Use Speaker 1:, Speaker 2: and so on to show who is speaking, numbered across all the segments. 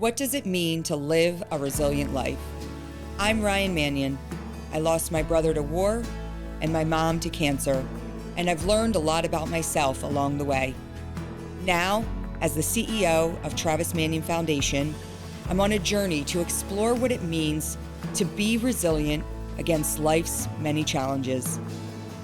Speaker 1: What does it mean to live a resilient life? I'm Ryan Manion. I lost my brother to war and my mom to cancer, and I've learned a lot about myself along the way. Now, as the CEO of Travis Manion Foundation, I'm on a journey to explore what it means to be resilient against life's many challenges.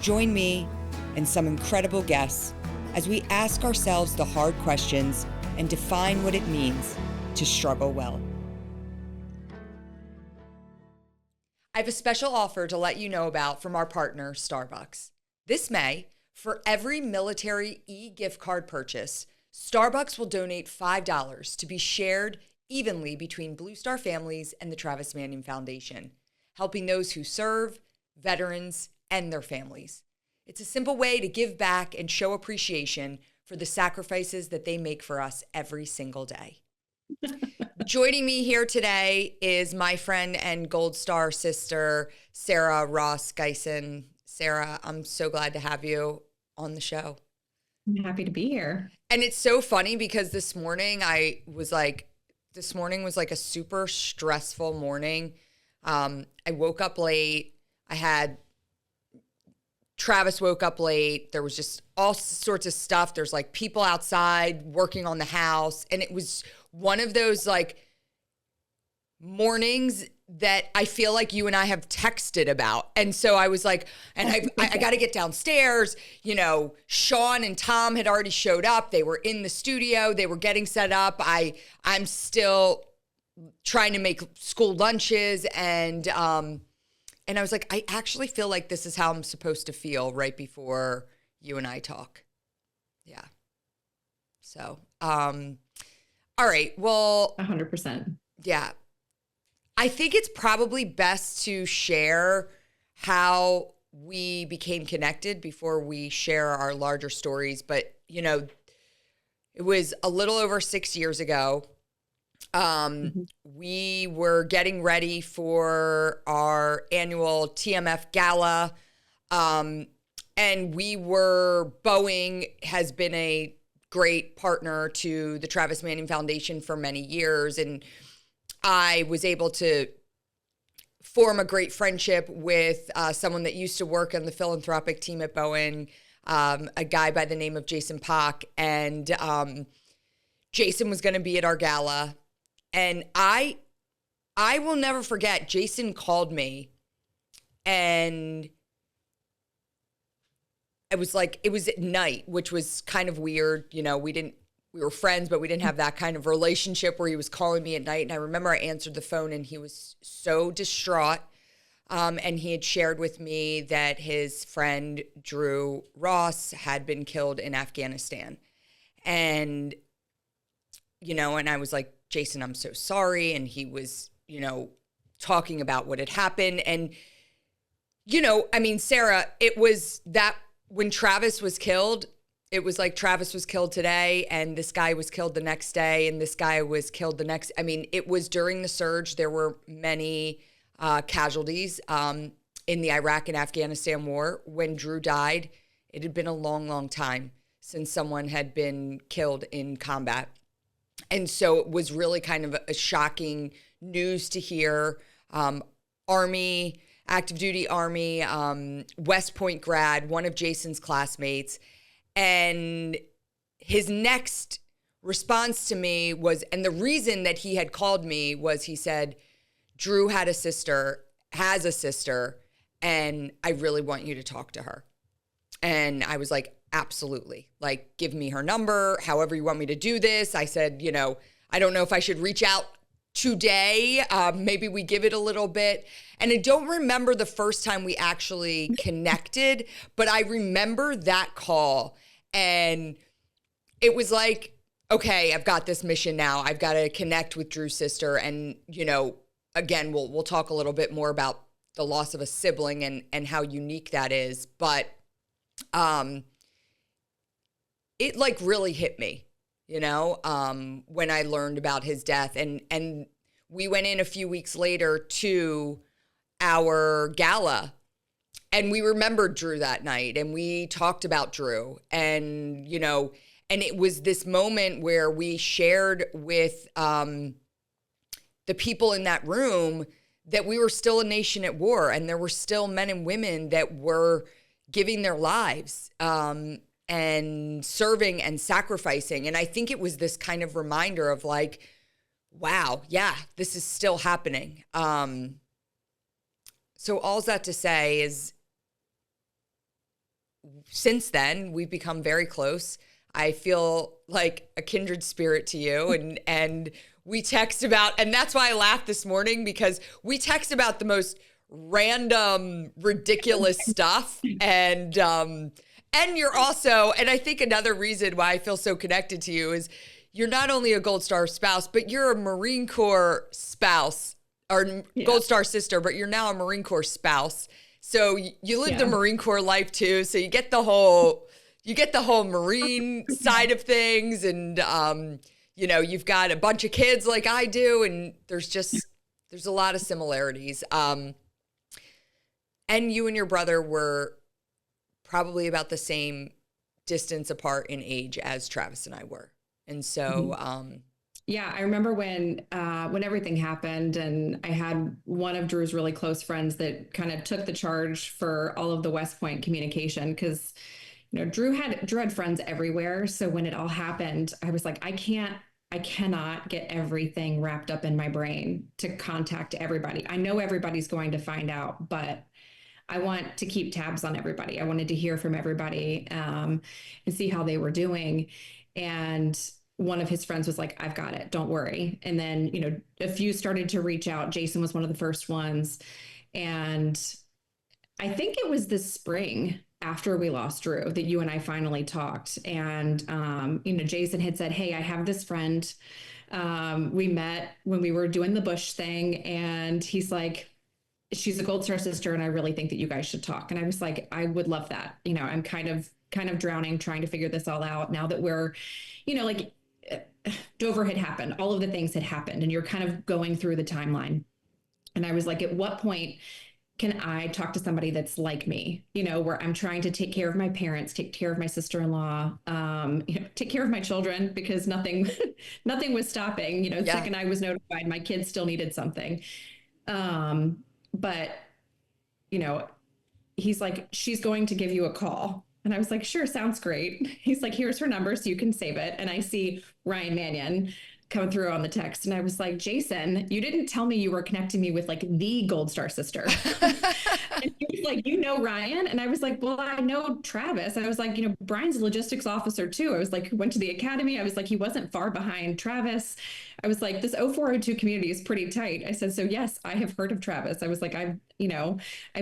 Speaker 1: Join me and some incredible guests as we ask ourselves the hard questions and define what it means to struggle well. I have a special offer to let you know about from our partner, Starbucks. This May, for every military e-gift card purchase, Starbucks will donate $5 to be shared evenly between Blue Star families and the Travis Manion Foundation, helping those who serve, veterans, and their families. It's a simple way to give back and show appreciation for the sacrifices that they make for us every single day. Joining me here today is my friend and Gold Star sister, Sarah Ross Geisen. Sarah, I'm so glad to have you on the show.
Speaker 2: I'm happy to be here.
Speaker 1: And it's so funny because this morning was like a super stressful morning. I woke up late. Travis woke up late. There was just all sorts of stuff. There's like people outside working on the house. And it was one of those like mornings that I feel like you and I have texted about. And so I was like, and I got to get downstairs. You know, Sean and Tom had already showed up. They were in the studio. They were getting set up. I'm still trying to make school lunches. And I was like, I actually feel like this is how I'm supposed to feel right before you and I talk. Yeah. So, all right. Well,
Speaker 2: 100%.
Speaker 1: Yeah. I think it's probably best to share how we became connected before we share our larger stories. But, you know, it was a little over 6 years ago. We were getting ready for our annual TMF gala. And Boeing has been a great partner to the Travis Manion Foundation for many years. And I was able to form a great friendship with someone that used to work on the philanthropic team at Boeing, a guy by the name of Jason Pock. And Jason was going to be at our gala. And I will never forget, Jason called me, and it was at night, which was kind of weird. You know, we were friends, but we didn't have that kind of relationship where he was calling me at night. And I remember I answered the phone and he was so distraught. And he had shared with me that his friend, Drew Ross, had been killed in Afghanistan. And, you know, and I was like, Jason, I'm so sorry. And he was, you know, talking about what had happened. And, you know, I mean, Sarah, it was that when Travis was killed, it was like Travis was killed today and this guy was killed the next day and this guy was killed the next. I mean, it was during the surge. There were many casualties in the Iraq and Afghanistan war. When Drew died, it had been a long, long time since someone had been killed in combat. And so it was really kind of a shocking news to hear. Army, active duty Army, West Point grad, one of Jason's classmates. And his next response to me was, and the reason that he had called me was he said, Drew has a sister, and I really want you to talk to her. And I was like, absolutely. Like, give me her number, however you want me to do this. I said, you know, I don't know if I should reach out today. Maybe we give it a little bit. And I don't remember the first time we actually connected, but I remember that call. And it was like, okay, I've got this mission now. I've got to connect with Drew's sister. And, you know, again, we'll talk a little bit more about the loss of a sibling and how unique that is. But it like really hit me, you know, when I learned about his death. And we went in a few weeks later to our gala and we remembered Drew that night and we talked about Drew and, you know, and it was this moment where we shared with the people in that room that we were still a nation at war, and there were still men and women that were giving their lives and serving and sacrificing. And I think it was this kind of reminder of like, wow, yeah, this is still happening. So all's that to say is, since then, we've become very close. I feel like a kindred spirit to you, and we text about, and that's why I laughed this morning, because we text about the most random, ridiculous stuff. And you're also, and I think another reason why I feel so connected to you is you're not only a Gold Star spouse, but you're a Marine Corps spouse, or Gold Star sister, but you're now a Marine Corps spouse. So you live the Marine Corps life too. So you get the whole Marine side of things, and you've got a bunch of kids like I do, and there's a lot of similarities. And you and your brother were probably about the same distance apart in age as Travis and I were. And so,
Speaker 2: yeah, I remember when everything happened, and I had one of Drew's really close friends that kind of took the charge for all of the West Point communication, because, Drew had friends everywhere. So when it all happened, I was like, I cannot get everything wrapped up in my brain to contact everybody. I know everybody's going to find out, but I want to keep tabs on everybody. I wanted to hear from everybody and see how they were doing. And one of his friends was like, I've got it, don't worry. And then, a few started to reach out. Jason was one of the first ones. And I think it was this spring after we lost Drew that you and I finally talked. And, Jason had said, hey, I have this friend. We met when we were doing the Bush thing. And he's like, she's a Gold Star sister, and I really think that you guys should talk. And I was like, I would love that. I'm kind of drowning, trying to figure this all out now that we're, like Dover had happened. All of the things had happened, and you're kind of going through the timeline. And I was like, at what point can I talk to somebody that's like me, where I'm trying to take care of my parents, take care of my sister-in-law, take care of my children, because nothing was stopping, the second I was notified, my kids still needed something. But, he's like, she's going to give you a call. And I was like, sure, sounds great. He's like, here's her number so you can save it. And I see Ryan Manion come through on the text. And I was like, Jason, you didn't tell me you were connecting me with like the Gold Star sister. And he was like, Ryan? And I was like, well, I know Travis. I was like, Brian's a logistics officer too. I was like, went to the academy. I was like, he wasn't far behind Travis. I was like, this 0402 community is pretty tight. I said, so yes, I have heard of Travis. I was like, I've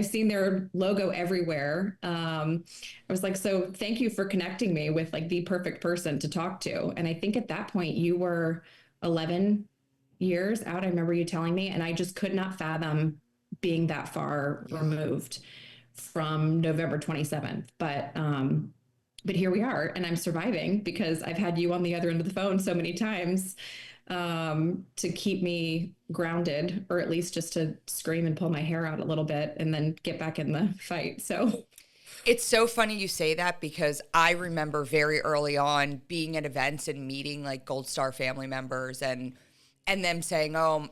Speaker 2: seen their logo everywhere. I was like, so thank you for connecting me with like the perfect person to talk to. And I think at that point you were 11 years out. I remember you telling me, and I just could not fathom being that far removed from November 27th. But here we are, and I'm surviving because I've had you on the other end of the phone so many times to keep me grounded, or at least just to scream and pull my hair out a little bit and then get back in the fight. So
Speaker 1: it's so funny you say that, because I remember very early on being at events and meeting like Gold Star family members and them saying, oh,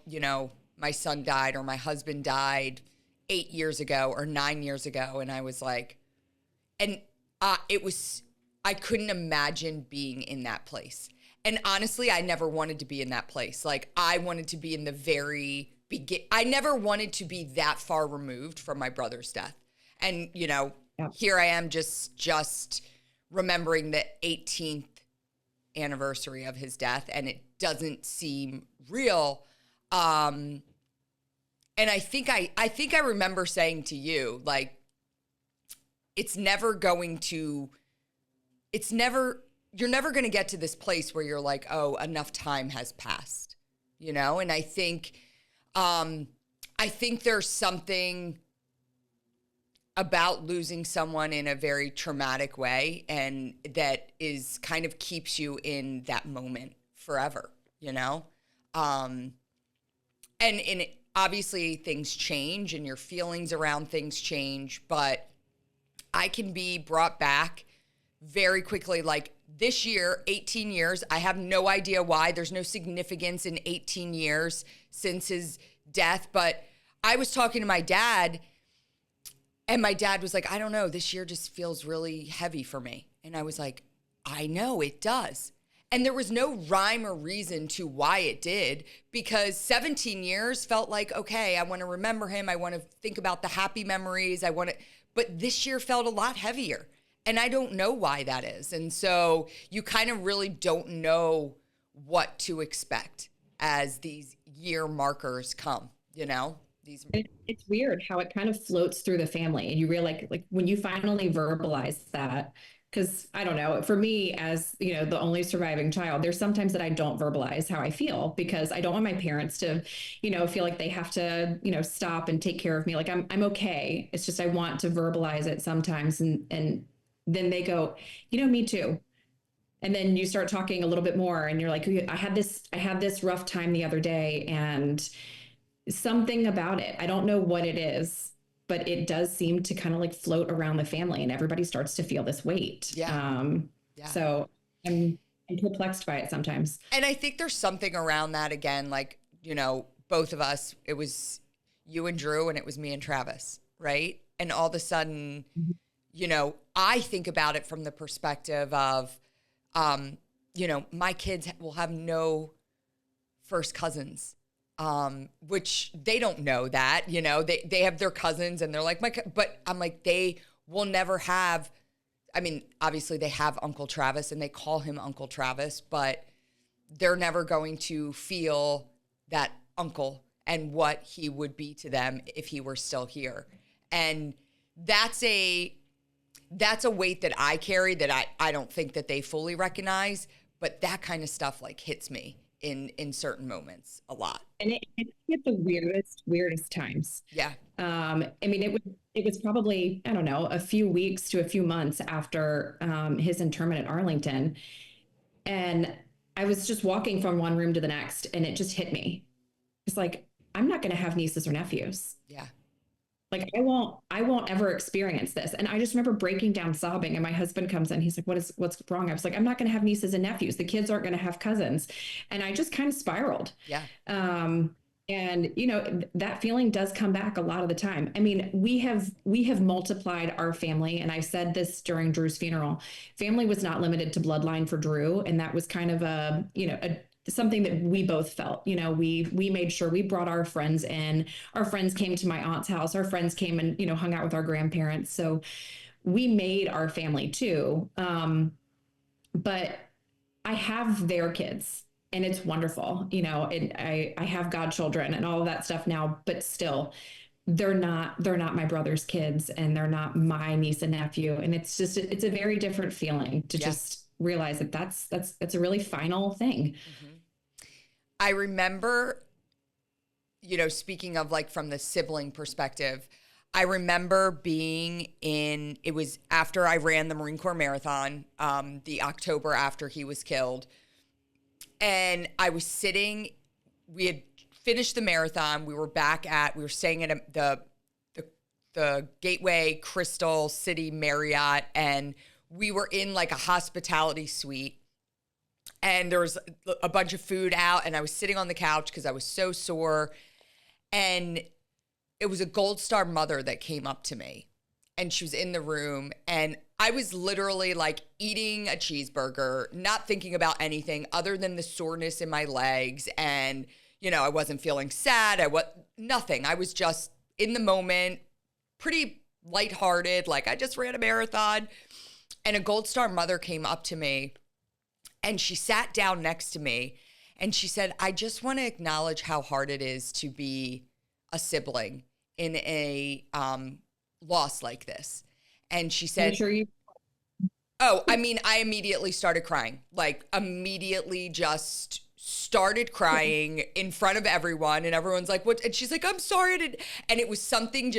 Speaker 1: my son died or my husband died 8 years ago or 9 years ago. And I was like, and I couldn't imagine being in that place. And honestly, I never wanted to be in that place. Like, I wanted to be in the very I never wanted to be that far removed from my brother's death. And, here I am just remembering the 18th anniversary of his death, and it doesn't seem real. And I think I remember saying to you, like, you're never going to get to this place where you're like, oh, enough time has passed, And I think there's something about losing someone in a very traumatic way, and that is kind of keeps you in that moment forever, and obviously things change and your feelings around things change, but I can be brought back very quickly. Like, this year, 18 years, I have no idea why. There's no significance in 18 years since his death. But I was talking to my dad, and my dad was like, I don't know, this year just feels really heavy for me. And I was like, I know it does. And there was no rhyme or reason to why it did, because 17 years felt like, okay, I want to remember him. I want to think about the happy memories. But this year felt a lot heavier. And I don't know why that is. And so you kind of really don't know what to expect as these year markers come, you know?
Speaker 2: It's weird how it kind of floats through the family, and you realize, like when you finally verbalize that, because I don't know, for me as, the only surviving child, there's sometimes that I don't verbalize how I feel because I don't want my parents to, feel like they have to, stop and take care of me. Like I'm okay. It's just I want to verbalize it sometimes, and then they go, me too. And then you start talking a little bit more, and you're like, I had this rough time the other day, and something about it, I don't know what it is, but it does seem to kind of like float around the family, and everybody starts to feel this weight.
Speaker 1: Yeah.
Speaker 2: So I'm perplexed by it sometimes.
Speaker 1: And I think there's something around that again, like, both of us, it was you and Drew, and it was me and Travis, right? And all of a sudden, I think about it from the perspective of, my kids will have no first cousins, which they don't know that, they have their cousins, and they're like, but I'm like, they will never have, I mean, obviously they have Uncle Travis and they call him Uncle Travis, but they're never going to feel that uncle and what he would be to them if he were still here. And that's a weight that I carry that I don't think that they fully recognize, but that kind of stuff like hits me in certain moments a lot.
Speaker 2: And it hit the weirdest times.
Speaker 1: Yeah.
Speaker 2: I mean, it was probably, I don't know, a few weeks to a few months after his interment at Arlington. And I was just walking from one room to the next, and it just hit me. It's like, I'm not going to have nieces or nephews.
Speaker 1: Yeah.
Speaker 2: Like I won't ever experience this. And I just remember breaking down sobbing, and my husband comes in. He's like, what's wrong? I was like, I'm not going to have nieces and nephews. The kids aren't going to have cousins. And I just kind of spiraled.
Speaker 1: Yeah.
Speaker 2: And that feeling does come back a lot of the time. I mean, we have multiplied our family. And I said this during Drew's funeral. Family was not limited to bloodline for Drew. And that was kind of something that we both felt. We made sure we brought our friends in. Our friends came to my aunt's house. Our friends came and hung out with our grandparents. So we made our family too. But I have their kids, and it's wonderful. And I have godchildren and all of that stuff now. But still, they're not my brother's kids, and they're not my niece and nephew. And it's a very different feeling to just realize that that's a really final thing.
Speaker 1: Mm-hmm. I remember, speaking of like from the sibling perspective, I remember it was after I ran the Marine Corps Marathon, the October after he was killed. And I was we had finished the marathon. We were staying at the Gateway Crystal City Marriott, and we were in like a hospitality suite, and there was a bunch of food out, and I was sitting on the couch because I was so sore. And it was a Gold Star mother that came up to me, and she was in the room, and I was literally like eating a cheeseburger, not thinking about anything other than the soreness in my legs. And, I wasn't feeling sad. Nothing. I was just in the moment, pretty lighthearted. Like I just ran a marathon. And a Gold Star mother came up to me, and she sat down next to me, and she said, I just want to acknowledge how hard it is to be a sibling in a loss like this. And she said, I immediately started crying, like immediately just started crying in front of everyone. And everyone's like, what? And she's like, I'm sorry. And it was something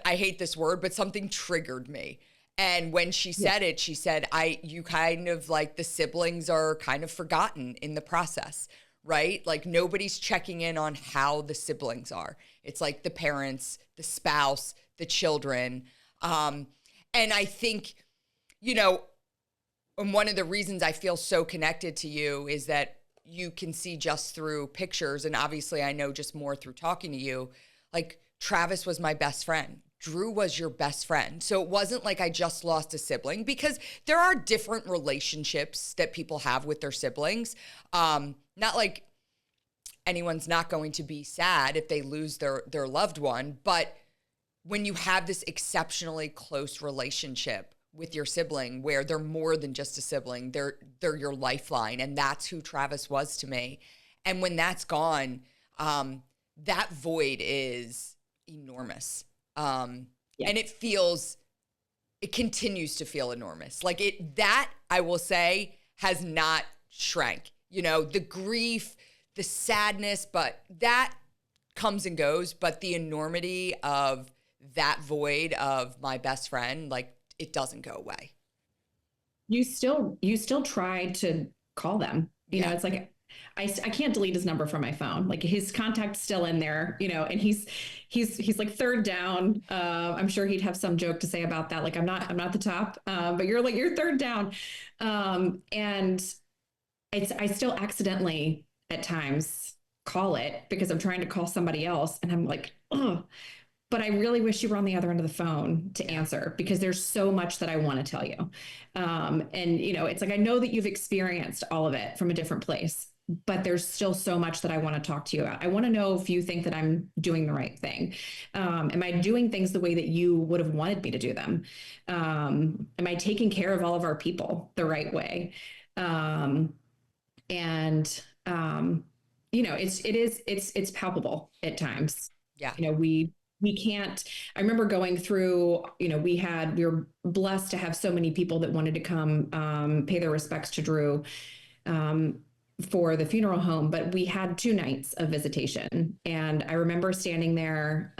Speaker 1: I hate this word, but something triggered me. And when she said it, she said, you kind of like the siblings are kind of forgotten in the process, right? Like nobody's checking in on how the siblings are. It's like the parents, the spouse, the children. And I think, And one of the reasons I feel so connected to you is that you can see just through pictures. And obviously, I know just more through talking to you. Like, Travis was my best friend. Drew was your best friend. So it wasn't like I just lost a sibling, because there are different relationships that people have with their siblings. Not like anyone's not going to be sad if they lose their loved one, but when you have this exceptionally close relationship with your sibling where they're more than just a sibling, they're your lifeline, and that's who Travis was to me. And when that's gone, that void is enormous. And it continues to feel enormous. Like, that I will say has not shrank. You know, the grief, the sadness, but that comes and goes. But the enormity of that void of my best friend, like, it doesn't go away.
Speaker 2: You still try to call them. You know, it's like, I can't delete his number from my phone. Like, his contact's still in there, you know, and he's like third down. I'm sure he'd have some joke to say about that. Like, I'm not the top, but you're third down. And I still accidentally at times call it because I'm trying to call somebody else. And I'm like, oh, but I really wish you were on the other end of the phone to answer, because there's so much that I want to tell you. And, you know, it's like, I know that you've experienced all of it from a different place, but there's still so much that I want to talk to you about. I want to know if you think that I'm doing the right thing. Am I doing things the way that you would have wanted me to do them? Am I taking care of all of our people the right way? And you know, it's palpable at times.
Speaker 1: Yeah.
Speaker 2: You know, we can't. I remember going through, you know, we were blessed to have so many people that wanted to come pay their respects to Drew for the funeral home, but we had 2 nights of visitation. And I remember standing there.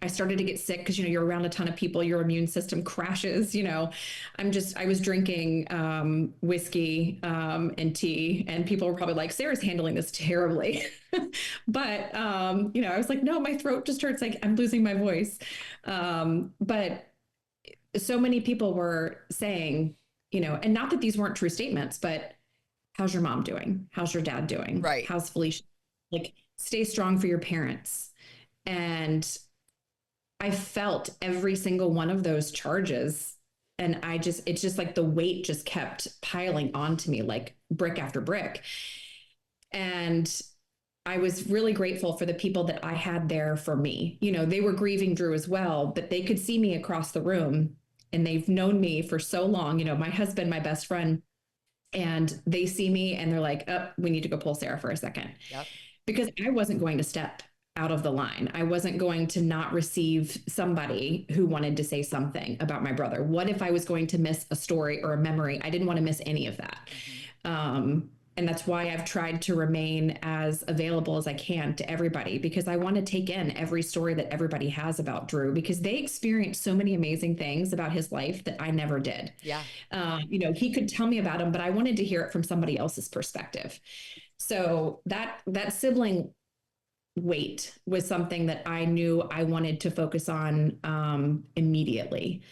Speaker 2: I started to get sick because, you know, you're around a ton of people, your immune system crashes, you know. I was drinking whiskey and tea, and people were probably like, Sarah's handling this terribly. But, you know, I was like, no, my throat just hurts. Like, I'm losing my voice. But so many people were saying, you know, and not that these weren't true statements, but how's your mom doing? How's your dad doing?
Speaker 1: Right.
Speaker 2: How's Felicia? Like, stay strong for your parents. And I felt every single one of those charges. And it's just like the weight just kept piling onto me like brick after brick. And I was really grateful for the people that I had there for me. You know, they were grieving Drew as well, but they could see me across the room, and they've known me for so long. You know, my husband, my best friend, and they see me and they're like, oh, we need to go pull Sarah for a second.
Speaker 1: Yep.
Speaker 2: Because I wasn't going to step out of the line. I wasn't going to not receive somebody who wanted to say something about my brother. What if I was going to miss a story or a memory? I didn't want to miss any of that. And that's why I've tried to remain as available as I can to everybody, because I want to take in every story that everybody has about Drew, because they experienced so many amazing things about his life that I never did.
Speaker 1: Yeah.
Speaker 2: You know, he could tell me about him, but I wanted to hear it from somebody else's perspective. So that sibling weight was something that I knew I wanted to focus on immediately.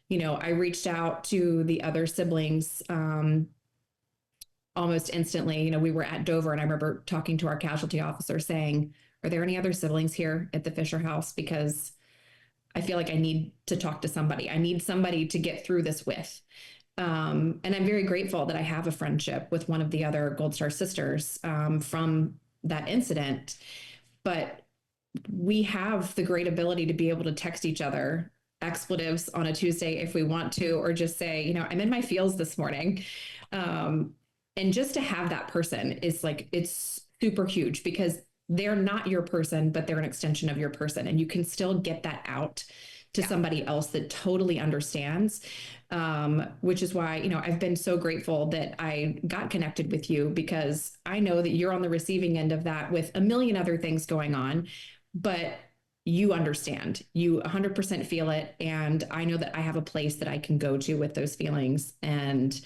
Speaker 2: You know, I reached out to the other siblings almost instantly. You know, we were at Dover, and I remember talking to our casualty officer saying, are there any other siblings here at the Fisher house? Because I feel like I need to talk to somebody. I need somebody to get through this with. And I'm very grateful that I have a friendship with one of the other Gold Star sisters from that incident. But we have the great ability to be able to text each other expletives on a Tuesday if we want to, or just say, you know, I'm in my feels this morning. And just to have that person is like, it's super huge, because they're not your person, but they're an extension of your person. And you can still get that out to somebody else that totally understands, which is why, you know, I've been so grateful that I got connected with you, because I know that you're on the receiving end of that with a million other things going on, but you understand, you 100% feel it. And I know that I have a place that I can go to with those feelings. And,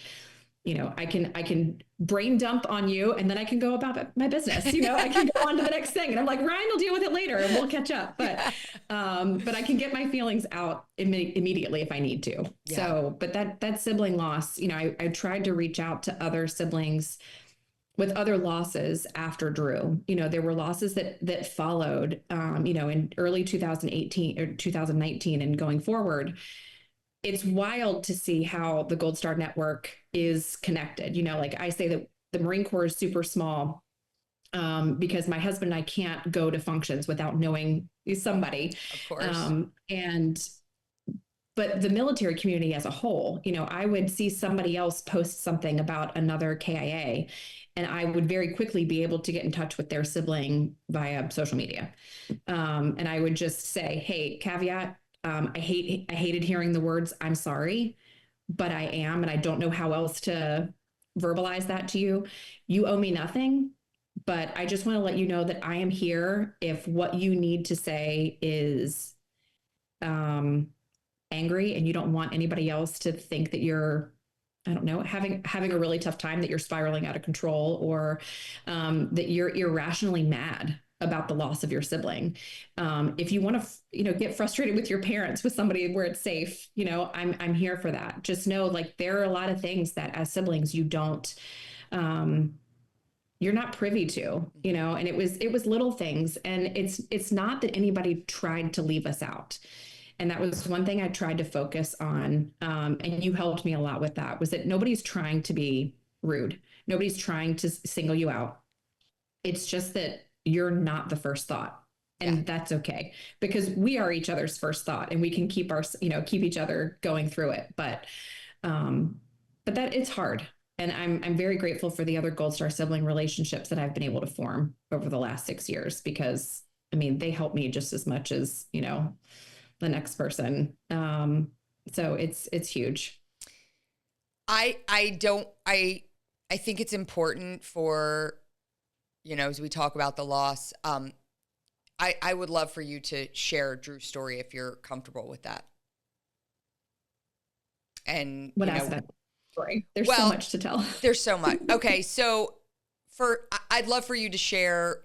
Speaker 2: I can brain dump on you and then I can go about my business. I can go on to the next thing. And I'm like, Ryan will deal with it later and we'll catch up. But I can get my feelings out immediately if I need to.
Speaker 1: Yeah.
Speaker 2: So, but that sibling loss, I tried to reach out to other siblings with other losses after Drew. There were losses that followed, in early 2018 or 2019 and going forward. It's wild to see how the Gold Star Network is connected. Like I say that the Marine Corps is super small because my husband and I can't go to functions without knowing somebody.
Speaker 1: Of course.
Speaker 2: But the military community as a whole, I would see somebody else post something about another KIA, and I would very quickly be able to get in touch with their sibling via social media. And I would just say, hey, caveat, I hated hearing the words, I'm sorry, but I am, and I don't know how else to verbalize that to you. You owe me nothing, but I just want to let you know that I am here if what you need to say is angry and you don't want anybody else to think that you're, I don't know, having a really tough time, that you're spiraling out of control, or that you're irrationally mad about the loss of your sibling. If you want to, get frustrated with your parents, with somebody where it's safe, I'm here for that. Just know, like, there are a lot of things that as siblings you don't, you're not privy to, and it was little things, and it's not that anybody tried to leave us out. And that was one thing I tried to focus on. And you helped me a lot with that, was that nobody's trying to be rude. Nobody's trying to single you out. It's just that you're not the first thought. And that's okay, because we are each other's first thought, and we can keep each other going through it. But that it's hard. And I'm very grateful for the other Gold Star sibling relationships that I've been able to form over the last 6 years, because they help me just as much as, the next person. So it's huge.
Speaker 1: I think it's important for, as we talk about the loss, I would love for you to share Drew's story if you're comfortable with that. And
Speaker 2: what aspect? Story? There's so much to tell.
Speaker 1: There's so much. Okay. So I'd love for you to share,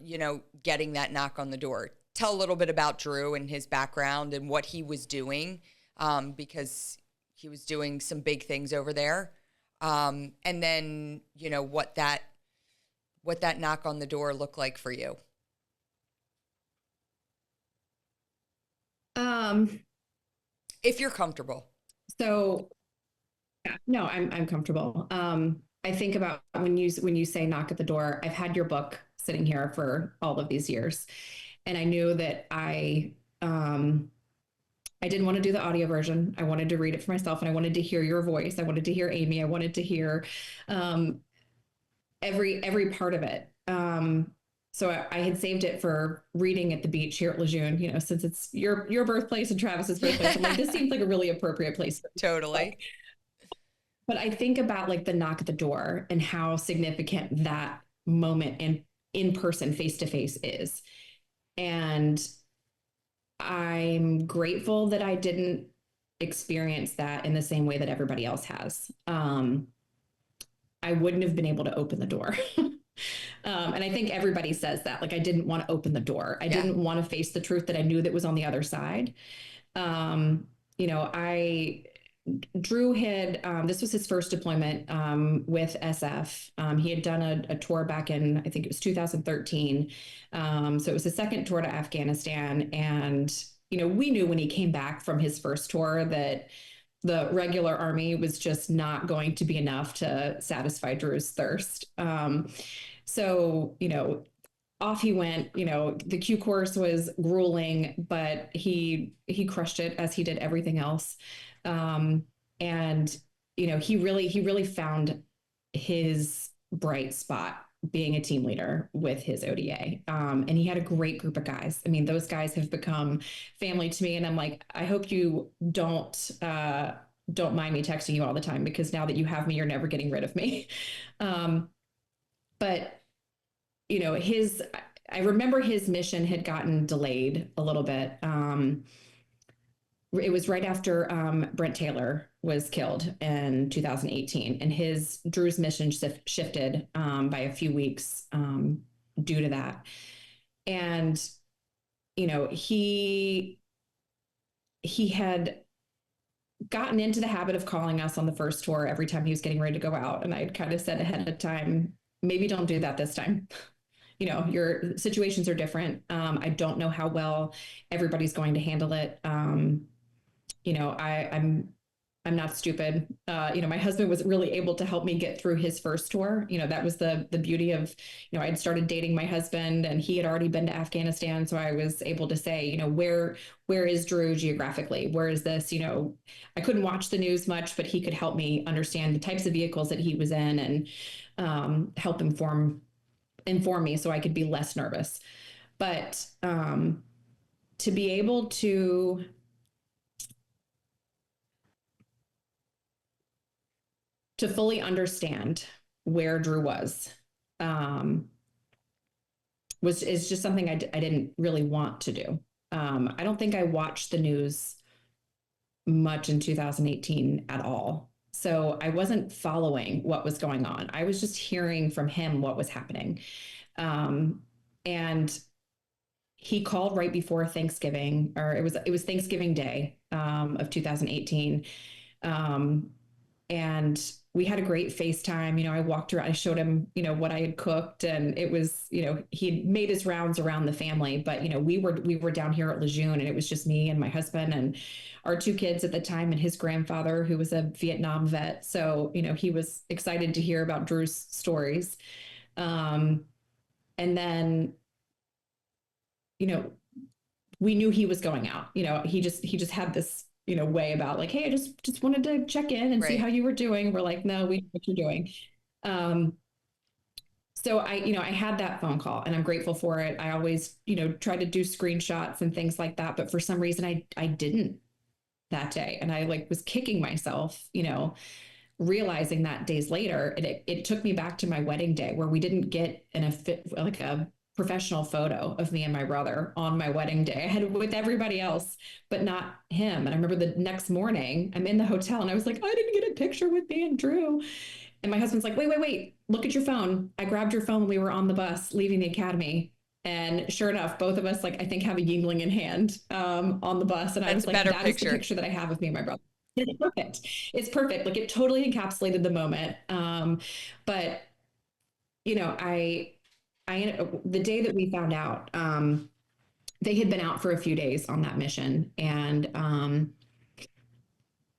Speaker 1: getting that knock on the door. Tell a little bit about Drew and his background and what he was doing, because he was doing some big things over there. And then, what that knock on the door looked like for you. If you're comfortable.
Speaker 2: So, yeah, no, I'm comfortable. I think about when you say knock at the door, I've had your book sitting here for all of these years. And I knew that I didn't want to do the audio version. I wanted to read it for myself, and I wanted to hear your voice. I wanted to hear Amy. I wanted to hear every part of it. So I had saved it for reading at the beach here at Lejeune, since it's your birthplace and Travis's birthplace. I'm like, this seems like a really appropriate place.
Speaker 1: Totally.
Speaker 2: But I think about, like, the knock at the door and how significant that moment and in person, face to face is. And I'm grateful that I didn't experience that in the same way that everybody else has. I wouldn't have been able to open the door. And I think everybody says that, like, I didn't want to open the door. I didn't want to face the truth that I knew that was on the other side. Drew had, this was his first deployment with SF. He had done a tour back in, I think it was 2013. So it was the second tour to Afghanistan. And, we knew when he came back from his first tour that the regular Army was just not going to be enough to satisfy Drew's thirst. So, off he went. The Q course was grueling, but he crushed it, as he did everything else. And, he really found his bright spot being a team leader with his ODA. And he had a great group of guys. Those guys have become family to me. And I'm like, I hope you don't mind me texting you all the time, because now that you have me, you're never getting rid of me. But I remember his mission had gotten delayed a little bit. It was right after Brent Taylor was killed in 2018, and Drew's mission shifted by a few weeks due to that. And he had gotten into the habit of calling us on the first tour every time he was getting ready to go out, and I'd kind of said ahead of time, maybe don't do that this time. Your situations are different. I don't know how well everybody's going to handle it. I'm not stupid. My husband was really able to help me get through his first tour. That was the beauty of, I'd started dating my husband and he had already been to Afghanistan. So I was able to say, where is Drew geographically? Where is this? I couldn't watch the news much, but he could help me understand the types of vehicles that he was in and help inform me so I could be less nervous. But to be able to fully understand where Drew was is just something I didn't really want to do. I don't think I watched the news much in 2018 at all. So I wasn't following what was going on. I was just hearing from him what was happening. And he called right before Thanksgiving, or it was Thanksgiving Day of 2018. And we had a great FaceTime. I walked around, I showed him, what I had cooked, and it was, he had made his rounds around the family, but, we were down here at Lejeune, and it was just me and my husband and our two kids at the time and his grandfather, who was a Vietnam vet. So, he was excited to hear about Drew's stories. And then, we knew he was going out. He just had this way about like, hey, I just wanted to check in and see how you were doing. We're like, no, we know what you're doing. So I had that phone call and I'm grateful for it. I always, try to do screenshots and things like that. But for some reason I didn't that day. And I was kicking myself, realizing that days later, it took me back to my wedding day where we didn't get a professional photo of me and my brother on my wedding day. I had it with everybody else, but not him. And I remember the next morning I'm in the hotel and I was like, I didn't get a picture with me and Drew. And my husband's like, wait, look at your phone. I grabbed your phone when we were on the bus leaving the academy. And sure enough, both of us, I think, have a Yingling in hand on the bus. And I was like, that is the picture that I have of me and my brother. It's perfect. It's perfect. It totally encapsulated the moment. But, the day that we found out, they had been out for a few days on that mission. And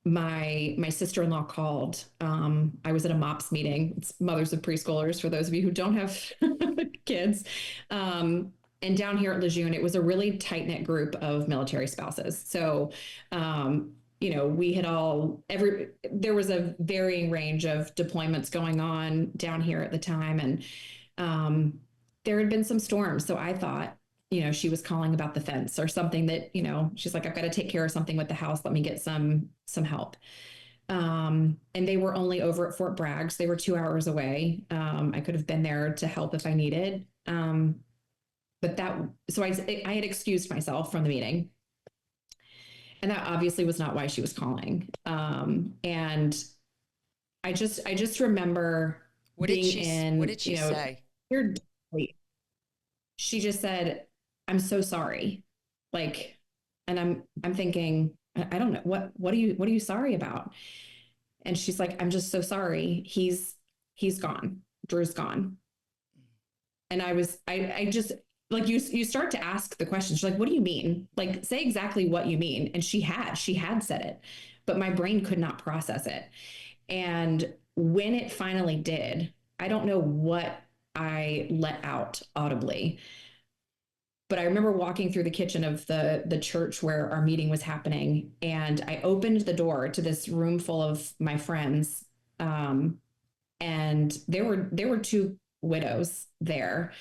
Speaker 2: my sister-in-law called. I was at a MOPS meeting. It's Mothers of Preschoolers, for those of you who don't have kids. And down here at Lejeune, it was a really tight-knit group of military spouses. So, we had there was a varying range of deployments going on down here at the time. And there had been some storms. So I thought, she was calling about the fence or something that, she's like, I've got to take care of something with the house. Let me get some help. And they were only over at Fort Bragg. So they were 2 hours away. I could have been there to help if I needed. So I had excused myself from the meeting. And that obviously was not why she was calling. And I just remember
Speaker 1: what did she say?
Speaker 2: She just said, I'm so sorry. And I'm thinking, I don't know, what are you sorry about? And she's like, I'm just so sorry. He's gone. Drew's gone. And I just you start to ask the question. She's like, what do you mean? Say exactly what you mean. And she had said it, but my brain could not process it. And when it finally did, I don't know what I let out audibly, but I remember walking through the kitchen of the church where our meeting was happening. And I opened the door to this room full of my friends. And there were two widows there.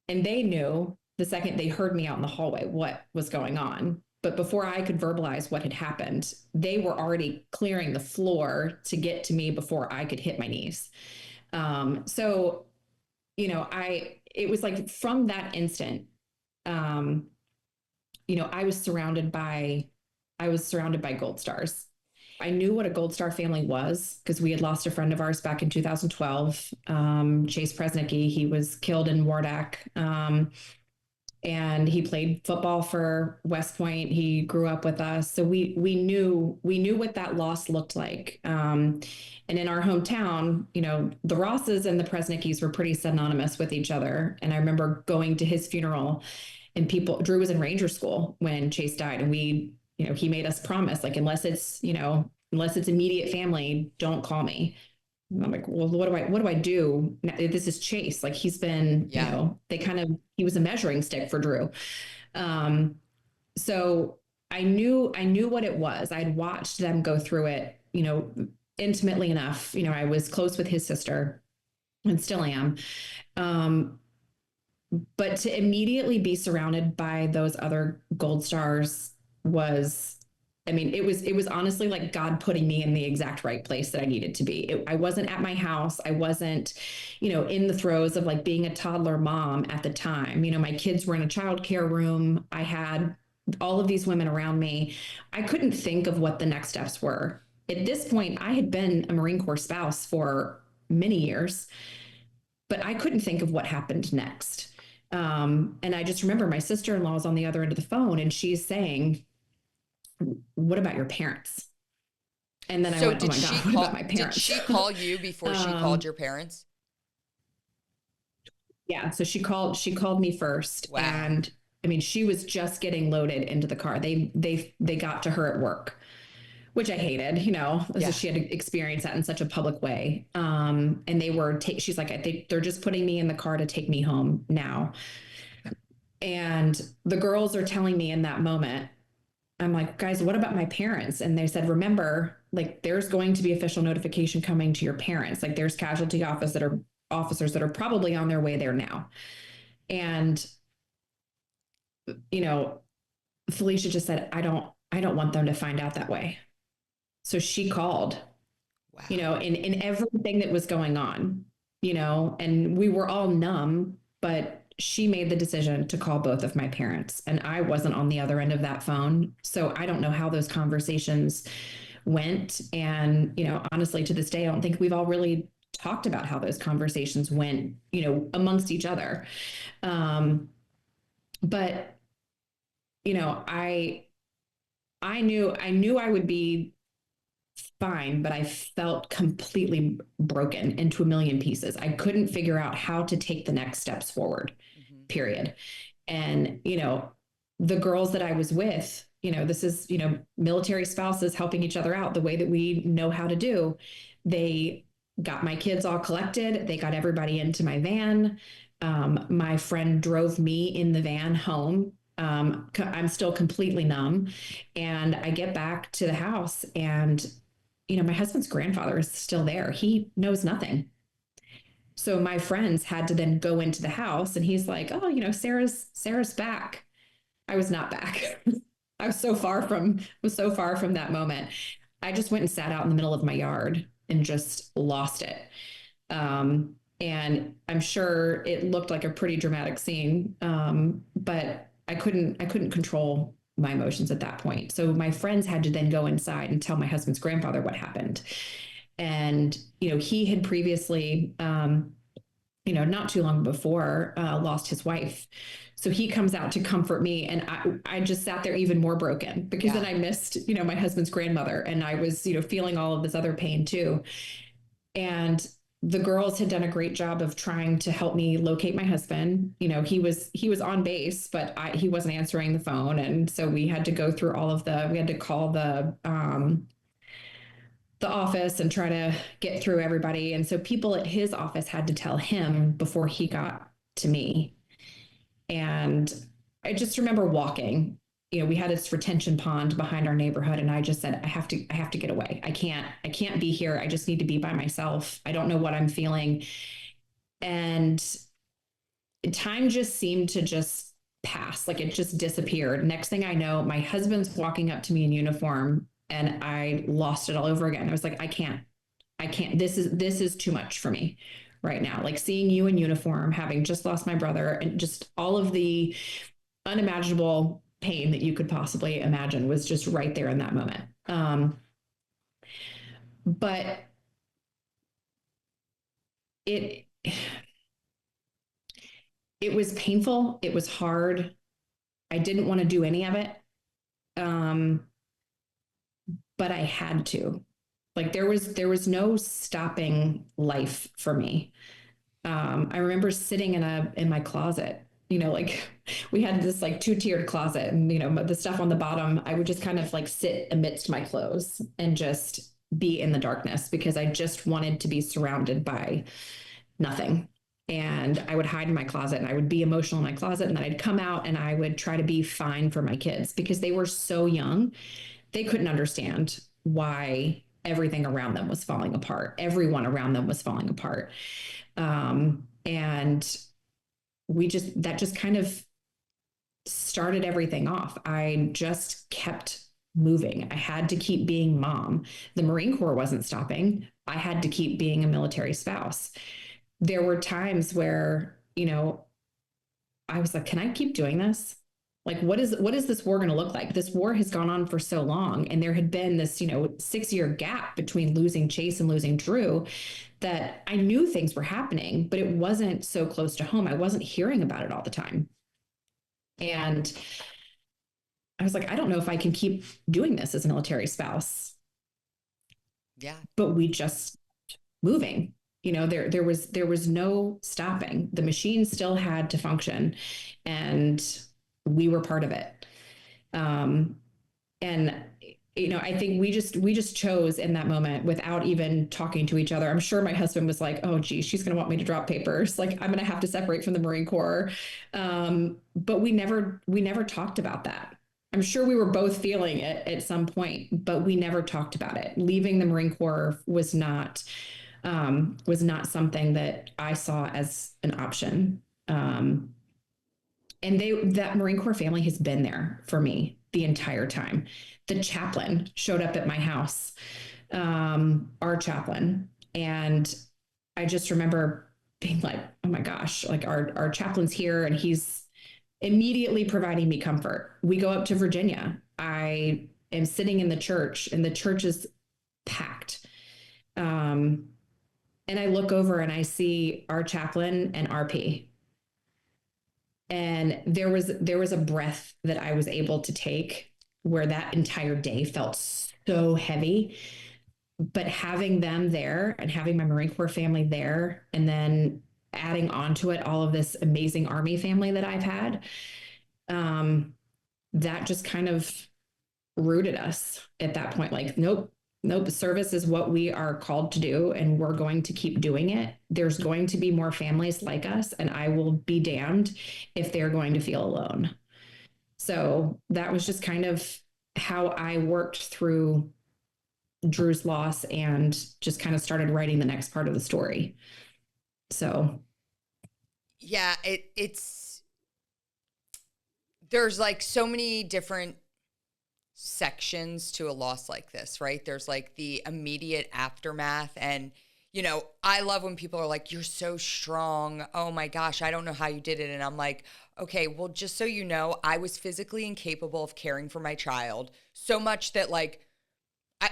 Speaker 2: And they knew the second they heard me out in the hallway what was going on. But before I could verbalize what had happened, they were already clearing the floor to get to me before I could hit my knees. So, it was from that instant, I was surrounded by gold stars. I knew what a Gold Star family was because we had lost a friend of ours back in 2012, Chase Presnicki. He was killed in Wardak. And he played football for West Point. He grew up with us, so we knew what that loss looked like. And in our hometown, the Rosses and the Presnickis were pretty synonymous with each other. And I remember going to his funeral, and Drew was in Ranger School when Chase died, and he made us promise, like, unless it's immediate family, don't call me. I'm like, well, what do I do? This is Chase. Like, he's been,
Speaker 1: Yeah.
Speaker 2: he was a measuring stick for Drew. Um, so I knew what it was. I'd watched them go through it, intimately enough. I was close with his sister and still am. Um, but to immediately be surrounded by those other gold stars was, I mean, it was honestly like God putting me in the exact right place that I needed to be. I wasn't at my house. I wasn't, in the throes of like being a toddler mom at the time. My kids were in a childcare room. I had all of these women around me. I couldn't think of what the next steps were. At this point, I had been a Marine Corps spouse for many years, but I couldn't think of what happened next. And I just remember my sister-in-law is on the other end of the phone, and she's saying, what about your parents? And then I
Speaker 1: So
Speaker 2: went, oh my God, what about my
Speaker 1: did
Speaker 2: parents?
Speaker 1: she call you before she called your parents?
Speaker 2: Yeah. So she called me first.
Speaker 1: Wow.
Speaker 2: And I mean, she was just getting loaded into the car. They got to her at work, which I hated,
Speaker 1: Yeah.
Speaker 2: she had to experience that in such a public way. And she's like, they're just putting me in the car to take me home now. And the girls are telling me in that moment, I'm like, guys, what about my parents? And they said, remember, like, there's going to be official notification coming to your parents. Like, there's casualty officers that are probably on their way there now. And, you know, Felicia just said, I don't want them to find out that way. So she called,
Speaker 1: Wow.
Speaker 2: in everything that was going on, and we were all numb, but she made the decision to call both of my parents, and I wasn't on the other end of that phone. So I don't know how those conversations went. And, honestly, to this day, I don't think we've all really talked about how those conversations went, amongst each other. But, I knew I would be fine, but I felt completely broken into a million pieces. I couldn't figure out how to take the next steps forward,
Speaker 1: Hmm.
Speaker 2: period. And, the girls that I was with, this is, military spouses helping each other out the way that we know how to do. They got my kids all collected. They got everybody into my van. My friend drove me in the van home. I'm still completely numb. And I get back to the house, and my husband's grandfather is still there. He knows nothing. So my friends had to then go into the house, and he's like, oh, Sarah's back. I was not back. I was so far from that moment. I just went and sat out in the middle of my yard and just lost it. And I'm sure it looked like a pretty dramatic scene. But I couldn't control my emotions at that point. So my friends had to then go inside and tell my husband's grandfather what happened. And, he had previously, not too long before, lost his wife. So he comes out to comfort me. And I just sat there even more broken because
Speaker 1: Yeah.
Speaker 2: then I missed, my husband's grandmother. And I was, feeling all of this other pain too. And the girls had done a great job of trying to help me locate my husband. He was on base, but he wasn't answering the phone. And so we had to go through we had to call the office and try to get through everybody. And so people at his office had to tell him before he got to me. And I just remember walking. We had this retention pond behind our neighborhood, and I just said, I have to get away. I can't be here. I just need to be by myself. I don't know what I'm feeling. And time just seemed to just pass, like it just disappeared. Next thing I know, my husband's walking up to me in uniform, and I lost it all over again. I was like, I can't. This is too much for me right now. Like seeing you in uniform, having just lost my brother, and just all of the unimaginable pain that you could possibly imagine was just right there in that moment. But it it was painful. It was hard. I didn't want to do any of it. Um, but I had to. Like there was no stopping life for me. I remember sitting in my closet. Like we had this like two-tiered closet, and the stuff on the bottom, I would just kind of like sit amidst my clothes and just be in the darkness because I just wanted to be surrounded by nothing. And I would hide in my closet and I would be emotional in my closet. And then I'd come out and I would try to be fine for my kids because they were so young. They couldn't understand why everything around them was falling apart. Everyone around them was falling apart. And that just kind of started everything off. I just kept moving. I had to keep being mom. The Marine Corps wasn't stopping. I had to keep being a military spouse. There were times where, I was like, can I keep doing this? Like, what is this war going to look like? This war has gone on for so long. And there had been this, 6-year gap between losing Chase and losing Drew that I knew things were happening, but it wasn't so close to home. I wasn't hearing about it all the time. And I was like, I don't know if I can keep doing this as a military spouse.
Speaker 1: Yeah.
Speaker 2: But we just moving. There was no stopping. The machine still had to function, and we were part of it. And I think we just chose in that moment without even talking to each other. I'm sure my husband was like, "Oh, gee, she's going to want me to drop papers. Like, I'm going to have to separate from the Marine Corps." But we never talked about that. I'm sure we were both feeling it at some point, but we never talked about it. Leaving the Marine Corps was not something that I saw as an option. And that Marine Corps family has been there for me the entire time. The chaplain showed up at my house, our chaplain, and I just remember being like, "Oh my gosh!" Like our chaplain's here, and he's immediately providing me comfort. We go up to Virginia. I am sitting in the church, and the church is packed. Um, and I look over and I see our chaplain and RP. And there was a breath that I was able to take where that entire day felt so heavy. But having them there and having my Marine Corps family there, and then adding onto it all of this amazing Army family that I've had, um, that just kind of rooted us at that point. Like, nope, nope, service is what we are called to do, and we're going to keep doing it. There's going to be more families like us, and I will be damned if they're going to feel alone. So that was just kind of how I worked through Drew's loss and just kind of started writing the next part of the story. So
Speaker 1: Yeah, it's there's like so many different sections to a loss like this, right? There's like the immediate aftermath. And, I love when people are like, "You're so strong. Oh my gosh, I don't know how you did it." And I'm like, okay, well, just so you know, I was physically incapable of caring for my child so much that like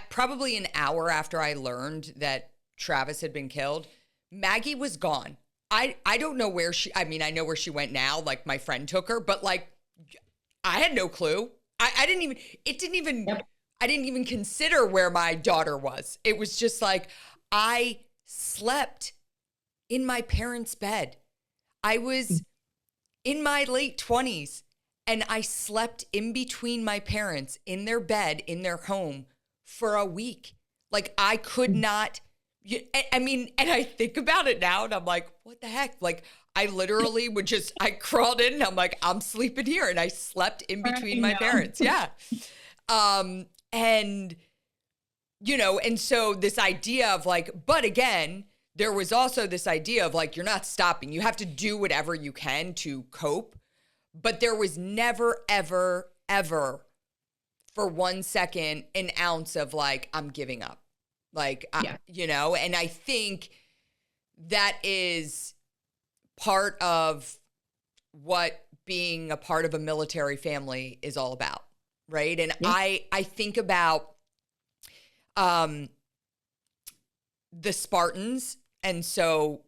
Speaker 1: probably an hour after I learned that Travis had been killed, Maggie was gone. I don't know where I mean, I know where she went now. Like my friend took her, but like I had no clue. I didn't even, it didn't even, yep. I didn't even consider where my daughter was. It was just like, I slept in my parents' bed. I was in my late 20s and I slept in between my parents in their bed, in their home for a week. Like I could not, I mean, and I think about it now and I'm like, what the heck? Like I literally I crawled in and I'm like, I'm sleeping here. And I slept in between my parents. Yeah. And, and so this idea of like, but again, there was also this idea of like, you're not stopping. You have to do whatever you can to cope. But there was never, ever, ever for 1 second, an ounce of like, I'm giving up. Like, yeah. And I think that is part of what being a part of a military family is all about, right? And yeah. I think about the Spartans. And so,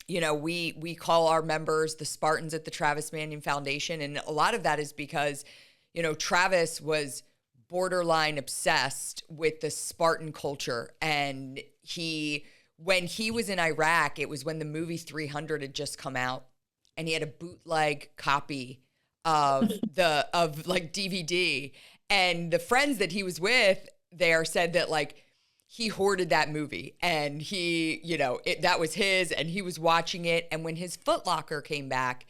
Speaker 1: we call our members the Spartans at the Travis Manion Foundation. And a lot of that is because, Travis was borderline obsessed with the Spartan culture. And when he was in Iraq, it was when the movie 300 had just come out, and he had a bootleg copy of DVD. And the friends that he was with there said that he hoarded that movie, and that was his, and he was watching it. And when his Foot Locker came back,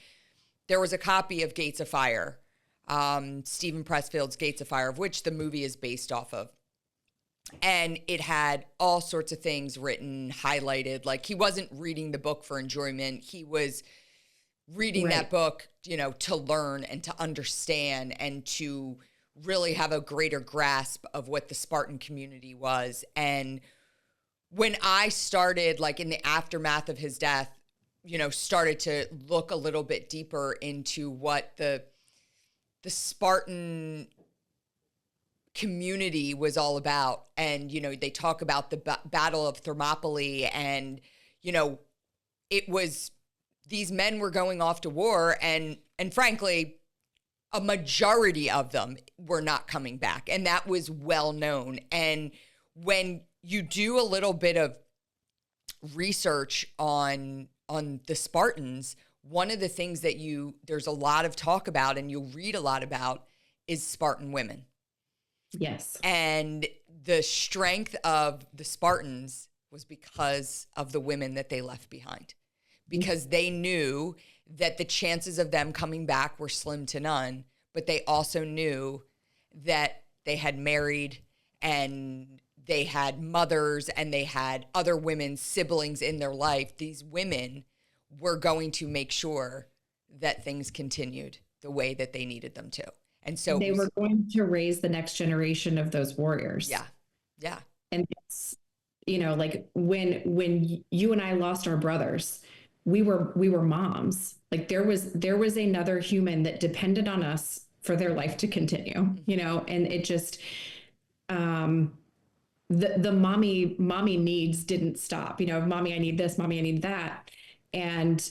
Speaker 1: there was a copy of Gates of Fire, Stephen Pressfield's Gates of Fire, of which the movie is based off of. And it had all sorts of things written, highlighted. Like, he wasn't reading the book for enjoyment. He was reading that book, to learn and to understand and to really have a greater grasp of what the Spartan community was. And when I started, in the aftermath of his death, started to look a little bit deeper into what the Spartan community was all about. And, they talk about the Battle of Thermopylae, and, it was, these men were going off to war, and frankly, a majority of them were not coming back. And that was well known. And when you do a little bit of research on the Spartans, one of the things that there's a lot of talk about, and you'll read a lot about, is Spartan women.
Speaker 2: Yes.
Speaker 1: And the strength of the Spartans was because of the women that they left behind, because they knew that the chances of them coming back were slim to none, but they also knew that they had married, and they had mothers, and they had other women's siblings in their life. These women were going to make sure that things continued the way that they needed them to. And so
Speaker 2: they were going to raise the next generation of those warriors.
Speaker 1: Yeah. Yeah.
Speaker 2: And it's, when you and I lost our brothers, we were moms. There was another human that depended on us for their life to continue, and it just, the mommy needs didn't stop, mommy, I need this, mommy, I need that. And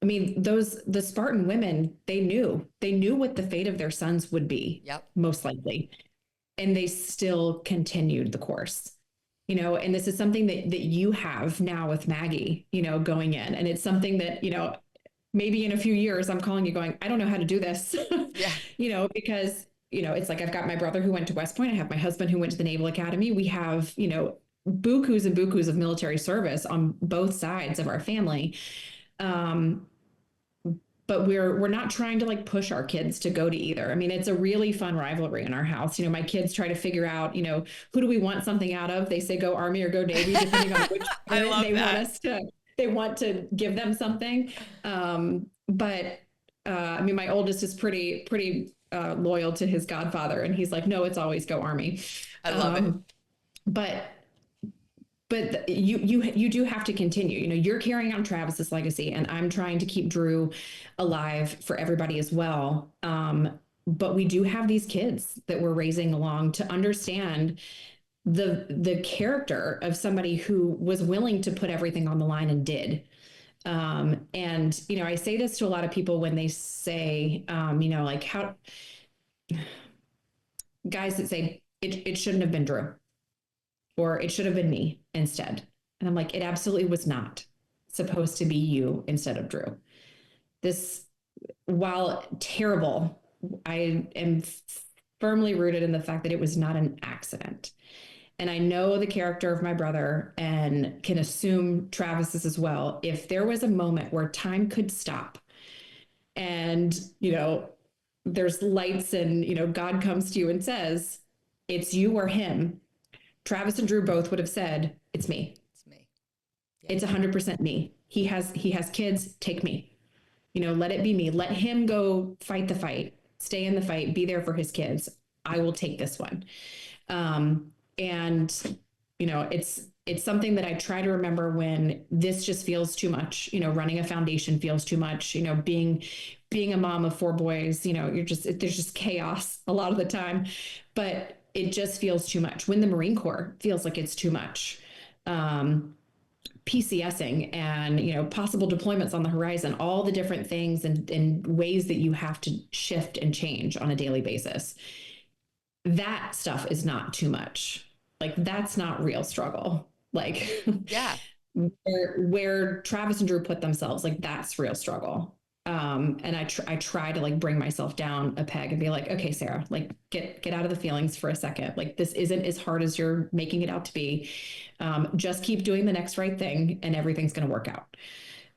Speaker 2: I mean, the Spartan women, they knew what the fate of their sons would be.
Speaker 1: Yep.
Speaker 2: Most likely. And they still continued the course, and this is something that you have now with Maggie, going in. And it's something that, maybe in a few years I'm calling you going, I don't know how to do this.
Speaker 1: Yeah.
Speaker 2: Because, it's I've got my brother who went to West Point. I have my husband who went to the Naval Academy. We have, bukus and bukus of military service on both sides of our family. But we're not trying to push our kids to go to either. I mean, it's a really fun rivalry in our house. My kids try to figure out, who do we want something out of? They say go Army or go Navy, depending on which they want to give them something. But I mean, my oldest is pretty loyal to his godfather, and he's like, no, it's always go Army.
Speaker 1: I love it.
Speaker 2: But you do have to continue. You're carrying on Travis's legacy, and I'm trying to keep Drew alive for everybody as well. But we do have these kids that we're raising along to understand the character of somebody who was willing to put everything on the line and did. And I say this to a lot of people when they say, how guys that say it shouldn't have been Drew, or it should have been me instead. And I'm like, it absolutely was not supposed to be you instead of Drew. This, while terrible, I am firmly rooted in the fact that it was not an accident. And I know the character of my brother and can assume Travis's as well. If there was a moment where time could stop and, there's lights and, God comes to you and says, it's you or him, Travis and Drew both would have said, it's me.
Speaker 1: It's me.
Speaker 2: Yeah. It's 100% me. He has kids, take me. Let it be me. Let him go fight the fight, stay in the fight, be there for his kids. I will take this one. And it's something that I try to remember when this just feels too much, running a foundation feels too much, being a mom of 4 boys, there's just chaos a lot of the time, but it just feels too much. When the Marine Corps feels like it's too much. PCSing and, possible deployments on the horizon, all the different things and ways that you have to shift and change on a daily basis. That stuff is not too much. Like, that's not real struggle. Like,
Speaker 1: Yeah.
Speaker 2: where Travis and Drew put themselves, like, that's real struggle. And I try to like bring myself down a peg and be like, okay, Sarah, like get out of the feelings for a second. Like, this isn't as hard as you're making it out to be. Just keep doing the next right thing and everything's going to work out.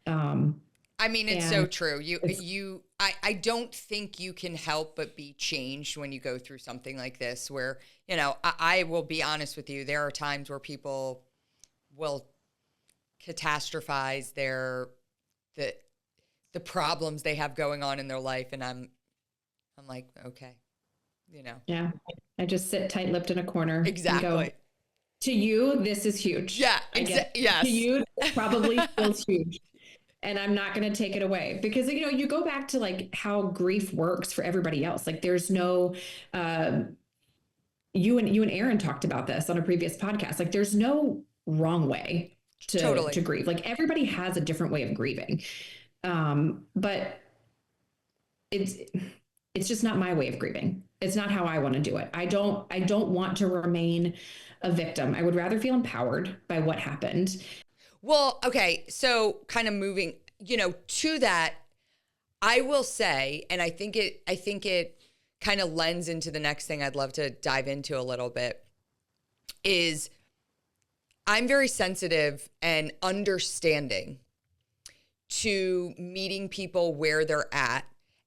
Speaker 1: I mean, it's so true. I don't think you can help but be changed when you go through something like this, where, I will be honest with you. There are times where people will catastrophize the problems they have going on in their life. And I'm like, okay,
Speaker 2: Yeah. I just sit tight-lipped in a corner.
Speaker 1: Exactly.
Speaker 2: And go, to you, this is huge.
Speaker 1: Yeah. Yes.
Speaker 2: To you, it probably feels huge. And I'm not going to take it away, because, you go back to like how grief works for everybody else. Like, there's no, you and Aaron talked about this on a previous podcast. Like, there's no wrong way to grieve. Like, everybody has a different way of grieving. But it's just not my way of grieving. It's not how I want to do it. I don't want to remain a victim. I would rather feel empowered by what happened.
Speaker 1: Well, okay. So kind of moving, to that, I will say, and I think it kind of lends into the next thing I'd love to dive into a little bit, is I'm very sensitive and understanding to meeting people where they're at,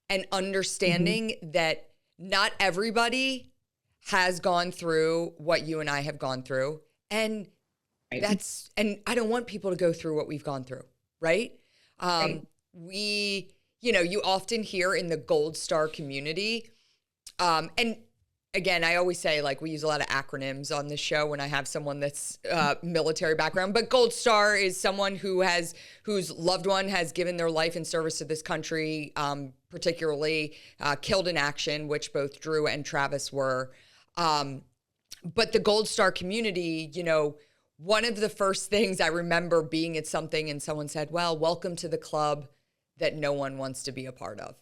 Speaker 1: and understanding that not everybody has gone through what you and I have gone through. And and I don't want people to go through what we've gone through. Right. We, you often hear in the Gold Star community, and again, I always say, like, we use a lot of acronyms on this show when I have someone that's military background, but Gold Star is someone whose loved one has given their life in service to this country, particularly killed in action, which both Drew and Travis were. But the Gold Star community, one of the first things I remember being at something and someone said, well, welcome to the club that no one wants to be a part of.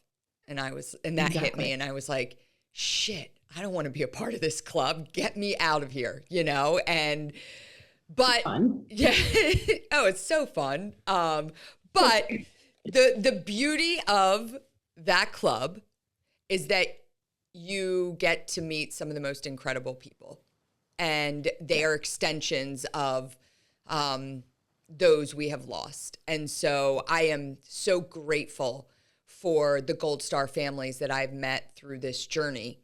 Speaker 1: And that hit me, and I was like, shit, I don't want to be a part of this club. Get me out of here, but yeah, oh, it's so fun. But the beauty of that club is that you get to meet some of the most incredible people, and they are extensions of those we have lost. And so I am so grateful for the Gold Star families that I've met through this journey.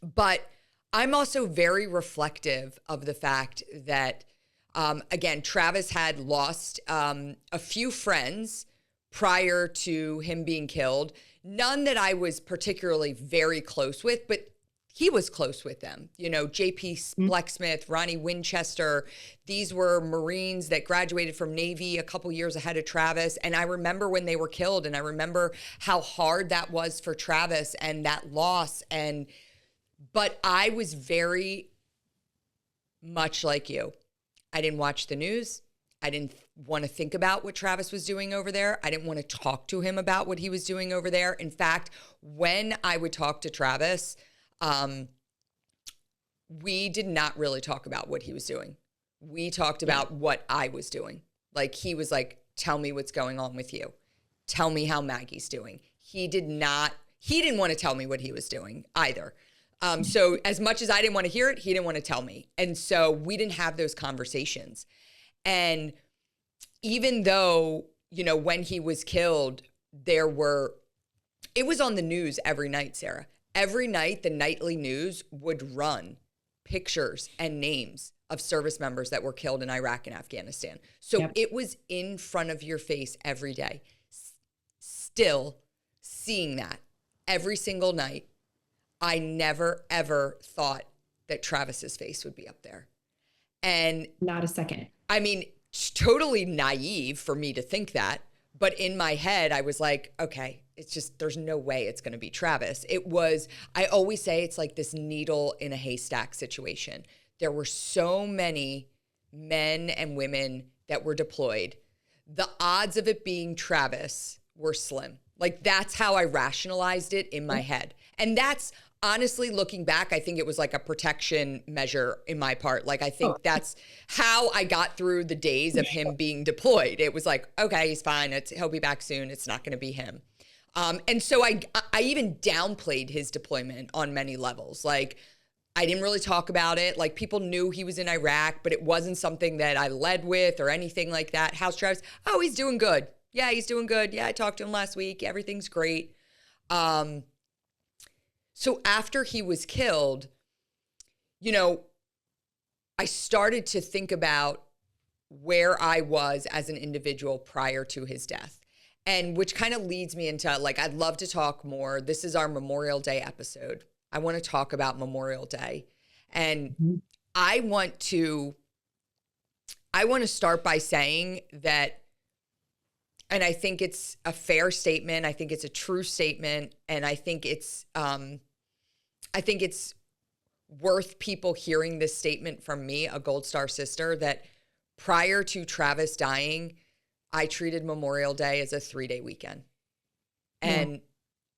Speaker 1: But I'm also very reflective of the fact that, again, Travis had lost a few friends prior to him being killed. None that I was particularly very close with, but he was close with them. J.P. Blecksmith, Ronnie Winchester. These were Marines that graduated from Navy a couple years ahead of Travis. And I remember when they were killed, and I remember how hard that was for Travis and that loss. But I was very much like you. I didn't watch the news. I didn't want to think about what Travis was doing over there. I didn't want to talk to him about what he was doing over there. In fact, when I would talk to Travis, we did not really talk about what he was doing. We talked about what I was doing. Like, he was like, tell me what's going on with you. Tell me how Maggie's doing. He didn't want to tell me what he was doing either. So as much as I didn't want to hear it, he didn't want to tell me. And so we didn't have those conversations. And even though, when he was killed, it was on the news every night, Sarah. Every night, the nightly news would run pictures and names of service members that were killed in Iraq and Afghanistan. So It was in front of your face every day. Still seeing that every single night, I never, ever thought that Travis's face would be up there. And
Speaker 2: not a second.
Speaker 1: I mean, it's totally naive for me to think that, But in my head, I was like, okay, it's just, there's no way it's going to be Travis. It was, I always say it's like this needle in a haystack situation. There were so many men and women that were deployed. The odds of it being Travis were slim. Like, that's how I rationalized it in my head. And that's honestly, looking back, I think it was like a protection measure in my part. Like, I think that's how I got through the days of him being deployed. It was like, okay, he's fine. He'll be back soon. It's not going to be him. And so I even downplayed his deployment on many levels. Like, I didn't really talk about it. Like, people knew he was in Iraq, but it wasn't something that I led with or anything like that. How's Travis? Oh, he's doing good. Yeah, he's doing good. Yeah, I talked to him last week. Everything's great. So after he was killed, you know, I started to think about where I was as an individual prior to his death. And which kind of leads me into, like, I'd love to talk more. This is our Memorial Day episode. I want to talk about Memorial Day. And I want to start by saying that, and I think it's a fair statement. I think it's a true statement. And I think it's worth people hearing this statement from me, a Gold Star sister, that prior to Travis dying, I treated Memorial Day as a 3-day weekend. And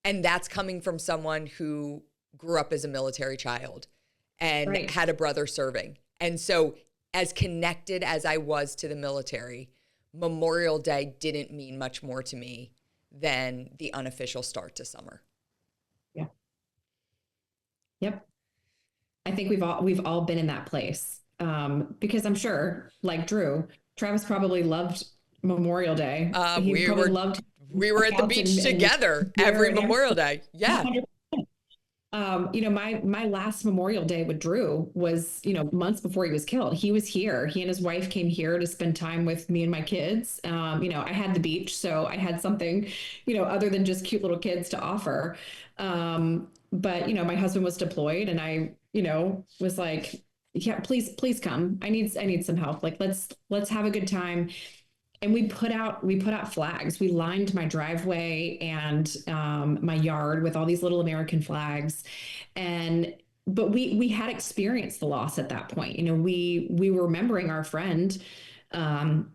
Speaker 1: that's coming from someone who grew up as a military child and had a brother serving. And so as connected as I was to the military, Memorial Day didn't mean much more to me than the unofficial start to summer.
Speaker 2: Yeah. Yep. I think we've all been in that place. Because I'm sure, like Drew, Travis probably loved Memorial Day.
Speaker 1: We were at the beach together every Memorial Day. Yeah.
Speaker 2: You know, my last Memorial Day with Drew was, you know, months before he was killed. He was here. He and his wife came here to spend time with me and my kids. You know, I had the beach, so I had something, you know, other than just cute little kids to offer. But, you know, my husband was deployed and I, you know, was like, yeah, please come. I need some help. Like, let's have a good time. And we put out flags. We lined my driveway and my yard with all these little American flags. But we had experienced the loss at that point. You know, we were remembering our friend. And,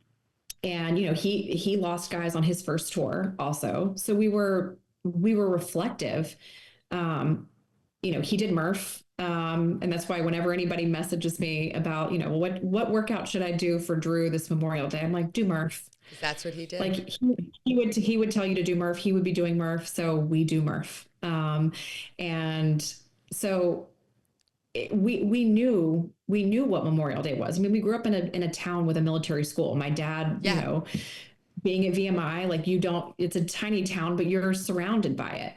Speaker 2: you know, he lost guys on his first tour also. So we were reflective. You know, he did Murph. And that's why whenever anybody messages me about, you know, what workout should I do for Drew this Memorial Day? I'm like, do Murph.
Speaker 1: That's what he did.
Speaker 2: Like he would tell you to do Murph. He would be doing Murph. So we do Murph. And so we knew what Memorial Day was. I mean, we grew up in a town with a military school. My dad, you know, being at VMI, like it's a tiny town, but you're surrounded by it.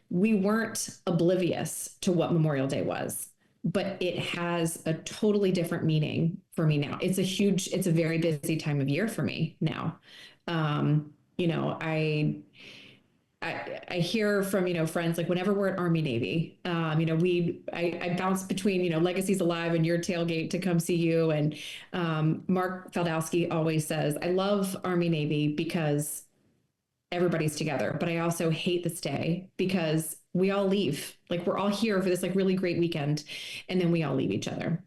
Speaker 2: We weren't oblivious to what Memorial Day was, but it has a totally different meaning for me now. It's a very busy time of year for me now. You know, I hear from, you know, friends, like whenever we're at Army Navy, you know, I bounce between, you know, Legacies Alive and your tailgate to come see you. And Mark Feldowski always says, I love Army Navy because everybody's together, but I also hate this day because we all leave. Like, we're all here for this like really great weekend, and then we all leave each other.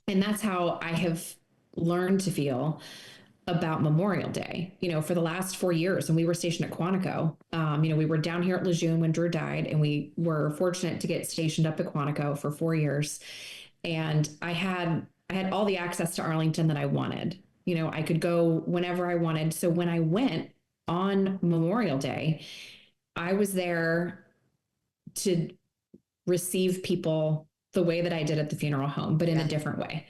Speaker 2: And that's how I have learned to feel about Memorial Day. You know, for the last 4 years when we were stationed at Quantico, you know, we were down here at Lejeune when Drew died, and we were fortunate to get stationed up at Quantico for 4 years. And I had all the access to Arlington that I wanted. You know, I could go whenever I wanted. So when I went on Memorial Day, I was there to receive people the way that I did at the funeral home, but in a different way.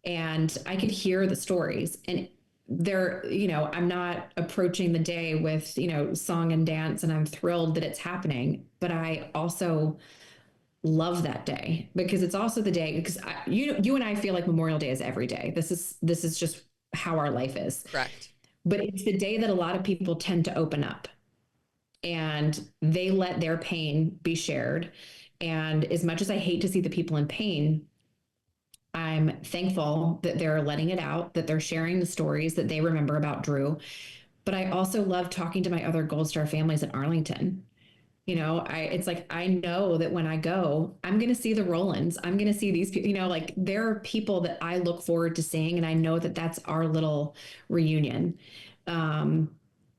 Speaker 2: And I could hear the stories, and you know, I'm not approaching the day with, you know, song and dance, and I'm thrilled that it's happening, but I also love that day because it's also the day, because you and I feel like Memorial Day is every day. This is just how our life is.
Speaker 1: Correct.
Speaker 2: But it's the day that a lot of people tend to open up and they let their pain be shared. And as much as I hate to see the people in pain, I'm thankful that they're letting it out, that they're sharing the stories that they remember about Drew. but I also love talking to my other Gold Star families in Arlington. It's like, I know that when I go, I'm going to see the Rolands. I'm going to see these people, like there are people that I look forward to seeing. And I know that that's our little reunion. Um,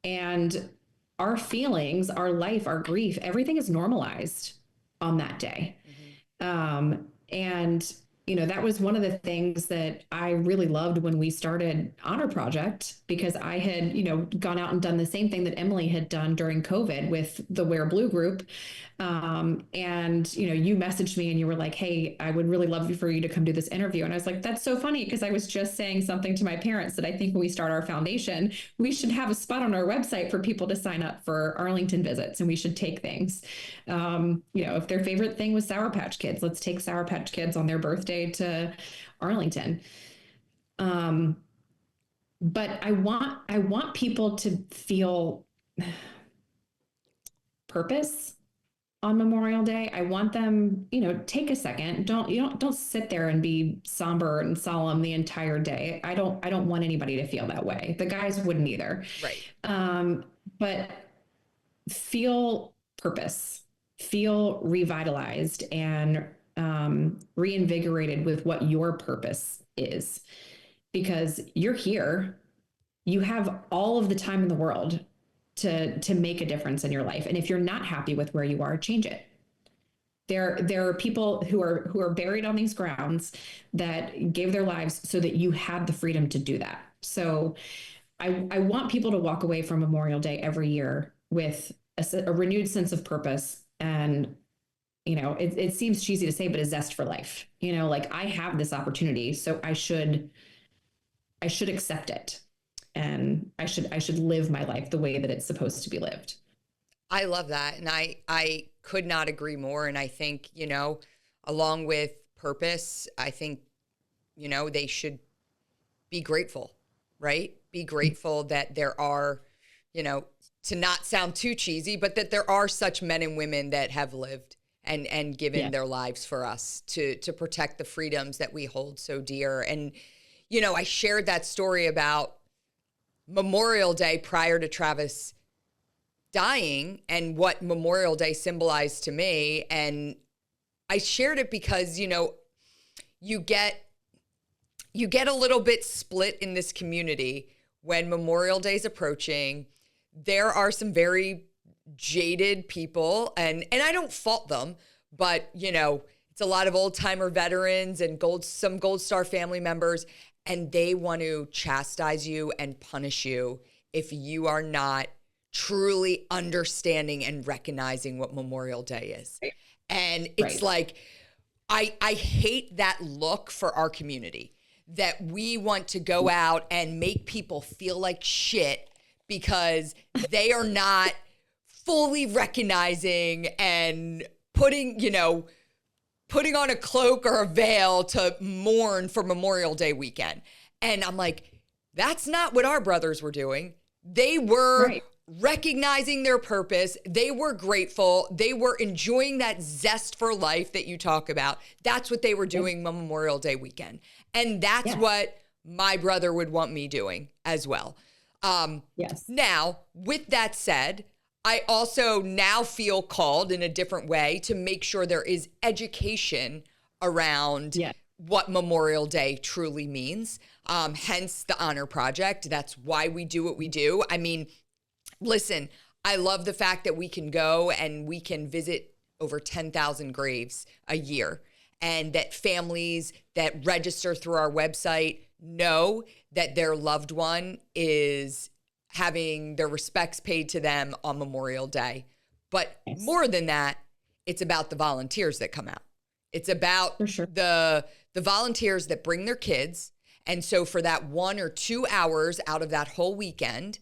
Speaker 2: and our feelings, our life, our grief, everything is normalized on that day.
Speaker 1: Mm-hmm.
Speaker 2: And that was one of the things that I really loved when we started Honor Project, because I had, gone out and done the same thing that Emily had done during COVID with the Wear Blue group. And, you messaged me and you were like, hey, I would really love for you to come do this interview. And I was like, that's so funny, because I was just saying something to my parents that I think when we start our foundation, we should have a spot on our website for people to sign up for Arlington visits, and we should take things. If their favorite thing was Sour Patch Kids, let's take Sour Patch Kids on their birthday to Arlington. But I want people to feel purpose on Memorial Day. I want them, take a second. Don't sit there and be somber and solemn the entire day. I don't want anybody to feel that way. The guys wouldn't either.
Speaker 1: Right.
Speaker 2: But feel purpose, feel revitalized and reinvigorated with what your purpose is, because you're here. You have all of the time in the world to make a difference in your life. And if you're not happy with where you are, change it. There are people who are buried on these grounds that gave their lives so that you had the freedom to do that. So I want people to walk away from Memorial Day every year with a renewed sense of purpose. And it seems cheesy to say, but a zest for life. Like, I have this opportunity, so I should accept it. And I should live my life the way that it's supposed to be lived.
Speaker 1: I love that. And I could not agree more. And I think, along with purpose, I think, they should be grateful, right? Be grateful that there are, to not sound too cheesy, but that there are such men and women that have lived and given their lives for us to protect the freedoms that we hold so dear. And, I shared that story about Memorial Day prior to Travis dying and what Memorial Day symbolized to me. And I shared it because, you get a little bit split in this community when Memorial Day is approaching. There are some very jaded people, and I don't fault them, but, it's a lot of old timer veterans and some Gold Star family members, and they want to chastise you and punish you if you are not truly understanding and recognizing what Memorial Day is. Right. And it's like, I hate that look for our community, that we want to go out and make people feel like shit because they are not fully recognizing and putting on a cloak or a veil to mourn for Memorial Day weekend. And I'm like, that's not what our brothers were doing. They were recognizing their purpose. They were grateful. They were enjoying that zest for life that you talk about. That's what they were doing Memorial Day weekend. And that's what my brother would want me doing as well. Now, with that said, I also now feel called in a different way to make sure there is education around what Memorial Day truly means. Hence the Honor Project. That's why we do what we do. I mean, listen, I love the fact that we can go and we can visit over 10,000 graves a year, and that families that register through our website know that their loved one is having their respects paid to them on Memorial Day. But more than that, it's about the volunteers that come out. It's about the volunteers that bring their kids. And so for that 1 or 2 hours out of that whole weekend,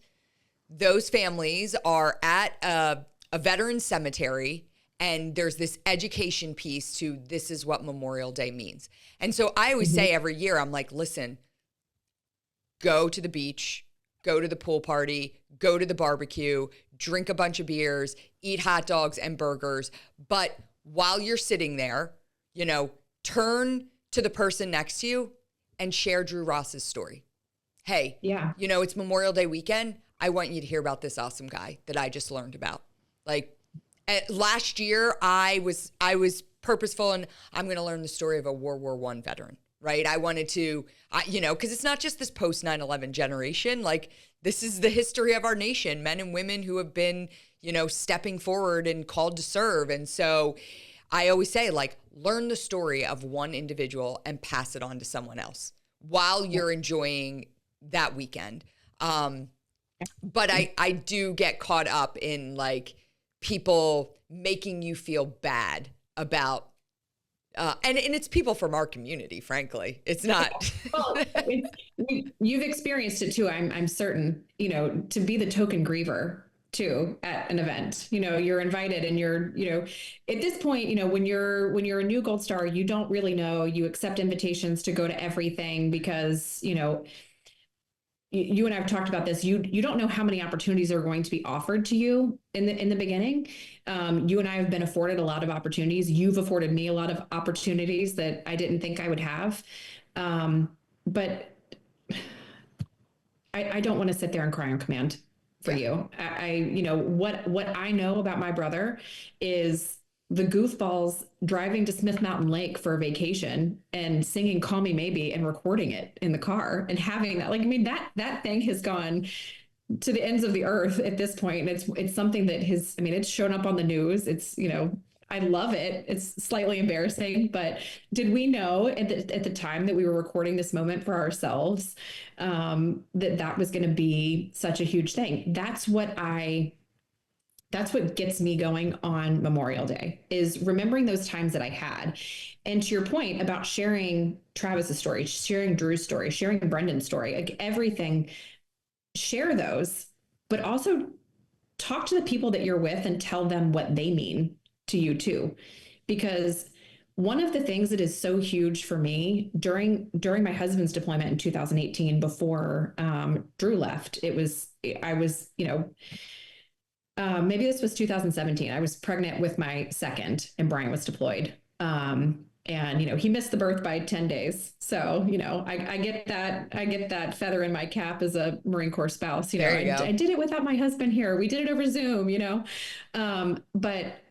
Speaker 1: those families are at a veteran cemetery, and there's this education piece to this is what Memorial Day means. And so I always say every year, I'm like, listen, go to the beach, go to the pool party, go to the barbecue, drink a bunch of beers, eat hot dogs and burgers. But while you're sitting there, turn to the person next to you and share Drew Ross's story. Hey, it's Memorial Day weekend. I want you to hear about this awesome guy that I just learned about. Like last year, I was purposeful, and I'm going to learn the story of a World War I veteran, right? I wanted to, because it's not just this post 9/11 generation. Like, this is the history of our nation, men and women who have been, stepping forward and called to serve. And so I always say, like, learn the story of one individual and pass it on to someone else while you're enjoying that weekend. But I do get caught up in, like, people making you feel bad about, and it's people from our community, frankly. It's not.
Speaker 2: Well, you've experienced it too. I'm certain, to be the token griever too at an event. You're invited, and you're, at this point, when you're a new Gold Star, you don't really know. You accept invitations to go to everything because, you and I have talked about this. You don't know how many opportunities are going to be offered to you in the beginning. You and I have been afforded a lot of opportunities. You've afforded me a lot of opportunities that I didn't think I would have. But I don't want to sit there and cry on command for you. What I know about my brother is the goofballs driving to Smith Mountain Lake for a vacation and singing Call Me Maybe and recording it in the car and having that, that thing has gone to the ends of the earth at this point. And it's something that it's shown up on the news. It's, I love it. It's slightly embarrassing, but did we know at the time that we were recording this moment for ourselves, that was going to be such a huge thing? That's what gets me going on Memorial Day, is remembering those times that I had. And to your point about sharing Travis's story, sharing Drew's story, sharing Brendan's story, like everything, share those, but also talk to the people that you're with and tell them what they mean to you too. Because one of the things that is so huge for me during my husband's deployment in 2018, before Drew left, I was, maybe this was 2017. I was pregnant with my second, and Brian was deployed. And he missed the birth by 10 days. So, I get that feather in my cap as a Marine Corps spouse. I did it without my husband here. We did it over Zoom, but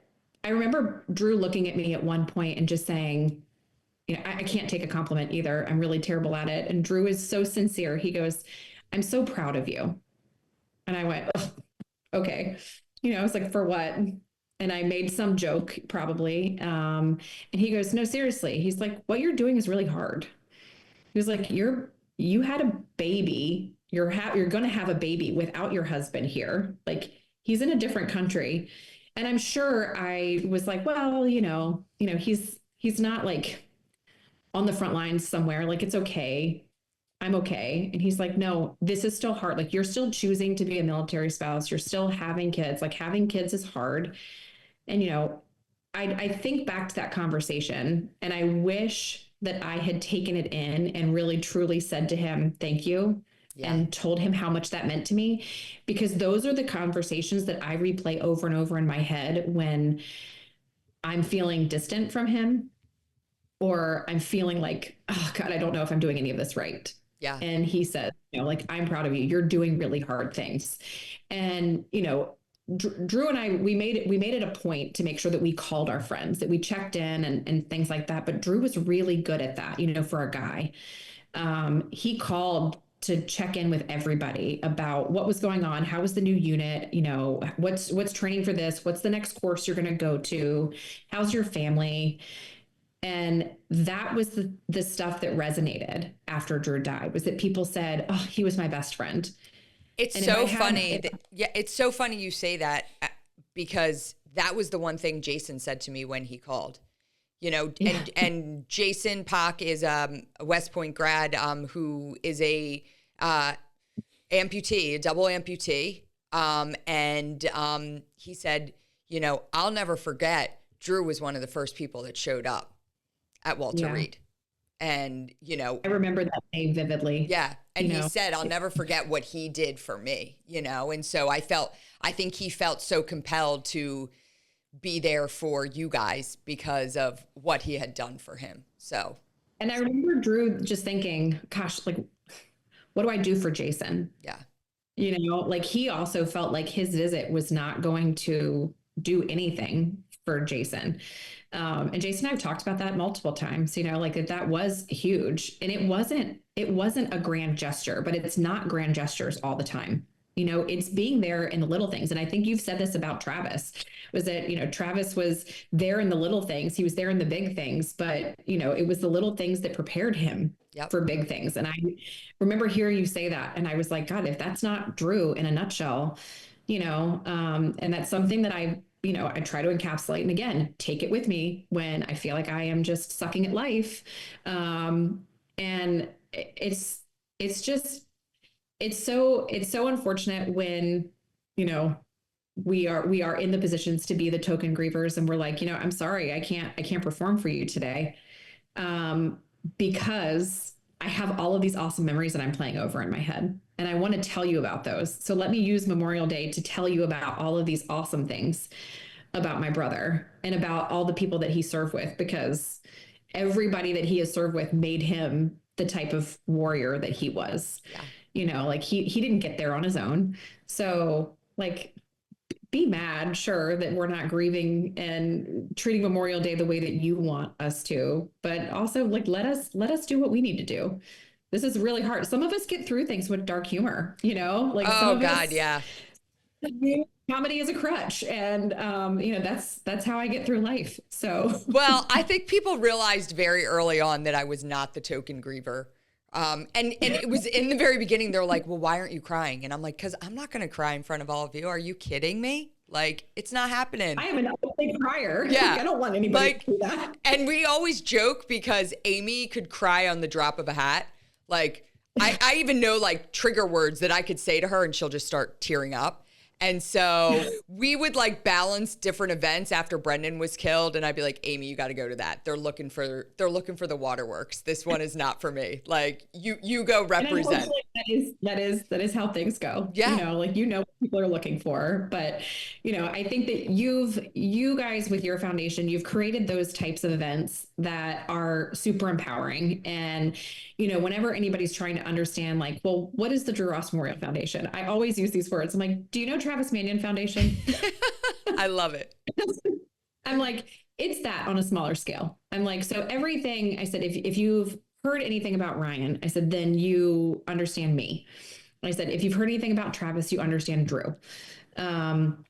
Speaker 2: I remember Drew looking at me at one point and just saying, I can't take a compliment either. I'm really terrible at it. And Drew is so sincere. He goes, "I'm so proud of you." And I went, "Oh, okay." I was like, "For what?" And I made some joke probably. And he goes, "No, seriously." He's like, "What you're doing is really hard." He was like, you had a baby. You're going to have a baby without your husband here. Like, he's in a different country. And I'm sure I was like, well, he's not like on the front lines somewhere. Like, it's okay. I'm okay. And he's like, "No, this is still hard. Like, you're still choosing to be a military spouse. You're still having kids. Like, having kids is hard." And, I think back to that conversation, and I wish that I had taken it in and really truly said to him, "Thank you." Yeah. And told him how much that meant to me, because those are the conversations that I replay over and over in my head when I'm feeling distant from him, or I'm feeling like, "Oh God, I don't know if I'm doing any of this right."
Speaker 1: Yeah.
Speaker 2: And he said, "I'm proud of you. You're doing really hard things." And, Drew and I, we made it a point to make sure that we called our friends, that we checked in and things like that. But Drew was really good at that, for a guy. He called to check in with everybody about what was going on. How was the new unit? What's training for this? What's the next course you're going to go to? How's your family? And that was the stuff that resonated after Drew died, was that people said, "Oh, he was my best friend."
Speaker 1: It's so funny. It's so funny you say that, because that was the one thing Jason said to me when he called. And Jason Pock is a West Point grad who is a amputee, a double amputee. And he said, "I'll never forget, Drew was one of the first people that showed up at Walter Reed." And,
Speaker 2: I remember that name vividly.
Speaker 1: Yeah. And he said, "I'll never forget what he did for me," And so I think he felt so compelled to be there for you guys because of what he had done for him. So.
Speaker 2: And I remember Drew just thinking, "Gosh, like, what do I do for Jason?"
Speaker 1: Yeah.
Speaker 2: Like he also felt like his visit was not going to do anything for Jason. And Jason and I've talked about that multiple times, like that was huge. And it wasn't a grand gesture, but it's not grand gestures all the time. It's being there in the little things. And I think you've said this about Travis, was that, Travis was there in the little things. He was there in the big things, but, it was the little things that prepared him
Speaker 1: Yep.
Speaker 2: for big things. And I remember hearing you say that. And I was like, God, if that's not Drew in a nutshell, and that's something that I try to encapsulate and again, take it with me when I feel like I am just sucking at life. And it's just, it's so unfortunate when, you know, we are in the positions to be the token grievers and we're like, I'm sorry, I can't perform for you today. Um, because I have all of these awesome memories that I'm playing over in my head. And I want to tell you about those. So let me use Memorial Day to tell you about all of these awesome things about my brother and about all the people that he served with, because everybody that he has served with made him the type of warrior that he was.
Speaker 1: Yeah.
Speaker 2: Like he didn't get there on his own. So like be mad, sure, that we're not grieving and treating Memorial Day the way that you want us to, but also like let us do what we need to do. This is really hard. Some of us get through things with dark humor, like some
Speaker 1: Oh
Speaker 2: of
Speaker 1: God,
Speaker 2: us
Speaker 1: yeah.
Speaker 2: comedy is a crutch, and that's how I get through life. So
Speaker 1: Well, I think people realized very early on that I was not the token griever. And it was in the very beginning, they're like, well, why aren't you crying? And I'm like, because I'm not going to cry in front of all of you. Are you kidding me? Like, it's not happening.
Speaker 2: I am an open crier.
Speaker 1: Yeah.
Speaker 2: I don't want anybody to do that.
Speaker 1: And we always joke because Amy could cry on the drop of a hat. Like, I even know like trigger words that I could say to her and she'll just start tearing up. And so we would like balance different events after Brendan was killed. And I'd be like, Amy, you got to go to that. They're looking for the waterworks. This one is not for me. Like you go represent.
Speaker 2: That is how things go.
Speaker 1: Yeah.
Speaker 2: Like what people are looking for. But I think that you guys with your foundation, you've created those types of events that are super empowering. And whenever anybody's trying to understand, like, well, what is the Drew Ross Memorial Foundation? I always use these words. I'm like, do you know Travis Manion Foundation?
Speaker 1: I love it.
Speaker 2: I'm like, it's that on a smaller scale. I'm like, so everything I said, if you've heard anything about Ryan, I said, then you understand me. I said, if you've heard anything about Travis, you understand Drew. And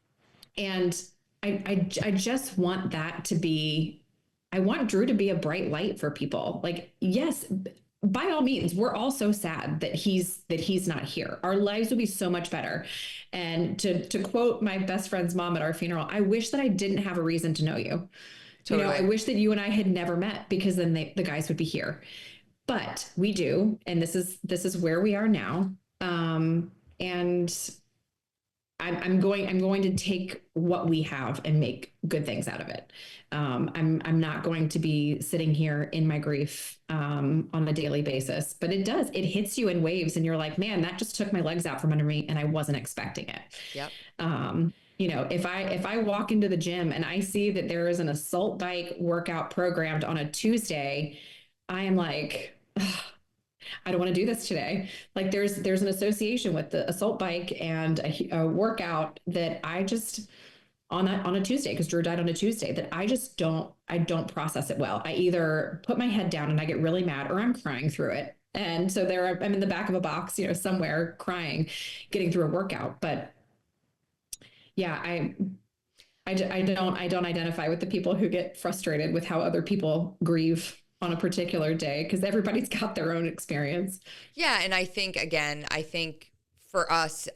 Speaker 2: I just want that to be, I want Drew to be a bright light for people. Like, yes, by all means, we're all so sad that he's not here. Our lives would be so much better. And to quote my best friend's mom at our funeral, I wish that I didn't have a reason to know you.
Speaker 1: Totally.
Speaker 2: I wish that you and I had never met, because then the guys would be here. But we do, and this is where we are now. And I'm going to take what we have and make good things out of it. I'm not going to be sitting here in my grief on a daily basis, but it hits you in waves, and you're like, man, that just took my legs out from under me, and I wasn't expecting it.
Speaker 1: Yep.
Speaker 2: If I walk into the gym and I see that there is an assault bike workout programmed on a Tuesday, I am like, I don't want to do this today. Like there's an association with the assault bike and a workout that I just on a Tuesday, because Drew died on a Tuesday, that I don't process it well. I either put my head down and I get really mad, or I'm crying through it. And so I'm in the back of a box, somewhere crying, getting through a workout. But yeah, I don't identify with the people who get frustrated with how other people grieve on a particular day, because everybody's got their own experience.
Speaker 1: Yeah. And I think for us,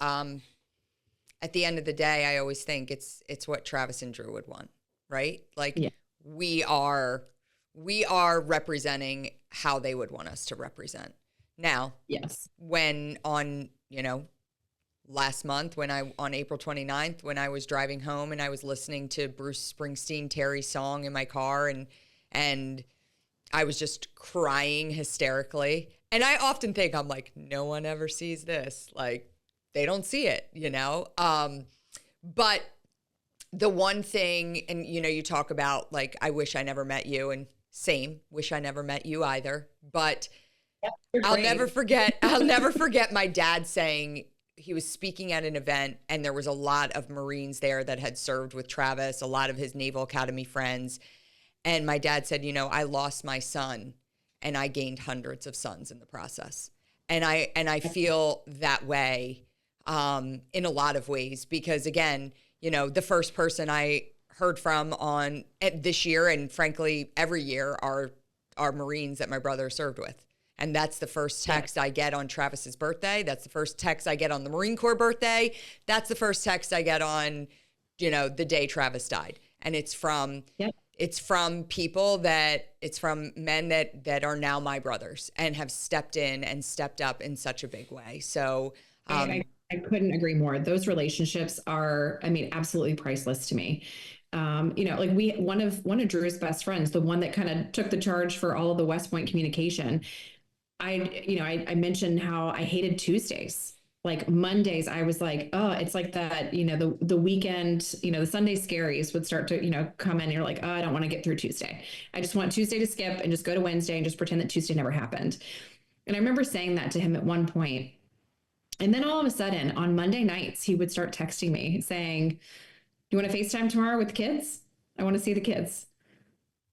Speaker 1: at the end of the day, I always think it's what Travis and Drew would want, right? Like yeah. we are representing how they would want us to represent. Now,
Speaker 2: yes,
Speaker 1: when on, last month on April 29th, when I was driving home and I was listening to Bruce Springsteen, Terry's song in my car, and I was just crying hysterically. And I often think, I'm like, no one ever sees this. Like, they don't see it, But the one thing, and, you talk about, like, I wish I never met you, and same, wish I never met you either. But I'll never forget my dad saying, he was speaking at an event, and there was a lot of Marines there that had served with Travis, a lot of his Naval Academy friends. And my dad said, I lost my son and I gained hundreds of sons in the process. And I feel that way in a lot of ways, because again, the first person I heard from on this year, and frankly every year, are Marines that my brother served with. And that's the first text I get on Travis's birthday. That's the first text I get on the Marine Corps birthday. That's the first text I get on, the day Travis died. And it's from people it's from men that are now my brothers and have stepped in and stepped up in such a big way. So
Speaker 2: I couldn't agree more. Those relationships are, absolutely priceless to me. Like one of Drew's best friends, the one that kind of took the charge for all of the West Point communication. I mentioned how I hated Tuesdays. Like Mondays, I was like, oh, it's like that, the weekend, the Sunday scaries would start to, come in and you're like, oh, I don't want to get through Tuesday. I just want Tuesday to skip and just go to Wednesday and just pretend that Tuesday never happened. And I remember saying that to him at one point. And then all of a sudden on Monday nights, he would start texting me saying, you want to FaceTime tomorrow with the kids? I want to see the kids.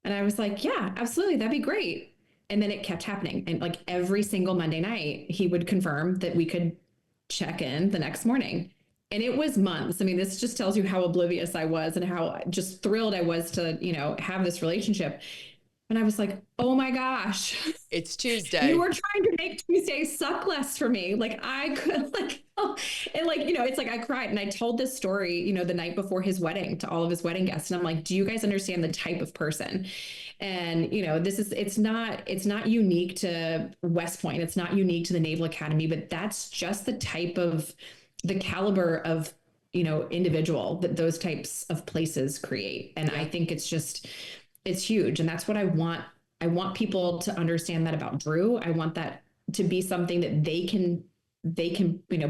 Speaker 2: And I was like, yeah, absolutely. That'd be great. And then it kept happening. And like every single Monday night, he would confirm that we could check in the next morning. And it was months. This just tells you how oblivious I was and how just thrilled I was to, have this relationship. And I was like, oh my gosh,
Speaker 1: it's Tuesday.
Speaker 2: You were trying to make Tuesdays suck less for me. Like I could and it's like I cried and I told this story, the night before his wedding to all of his wedding guests. And I'm like, do you guys understand the type of person? And, it's not unique to West Point. It's not unique to the Naval Academy, but that's just the caliber of, individual that those types of places create. And I think it's huge. And that's what I want. I want people to understand that about Drew. I want that to be something that they can,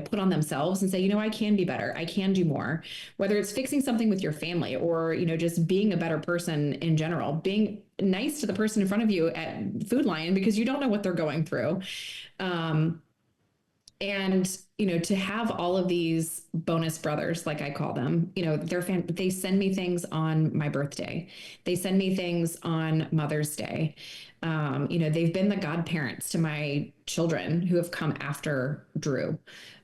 Speaker 2: put on themselves and say, I can be better. I can do more, whether it's fixing something with your family or, just being a better person in general, being nice to the person in front of you at Food Lion, because you don't know what they're going through. And, to have all of these bonus brothers, like I call them, they send me things on my birthday. They send me things on Mother's Day. They've been the godparents to my children who have come after Drew.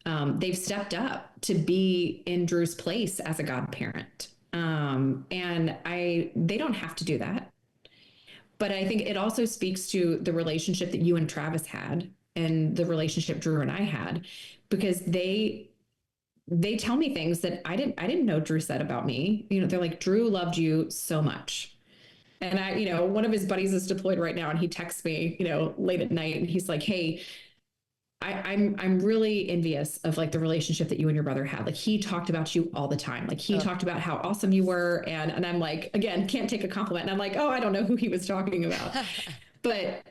Speaker 2: They've stepped up to be in Drew's place as a godparent. And they don't have to do that. But I think it also speaks to the relationship that you and Travis had and the relationship Drew and I had, because they tell me things that I didn't know Drew said about me. They're like, Drew loved you so much. And one of his buddies is deployed right now and he texts me, late at night and he's like, hey, I'm really envious of like the relationship that you and your brother had. Like he talked about you all the time. Like he talked about how awesome you were. And I'm like, again, can't take a compliment. And I'm like, oh, I don't know who he was talking about. But,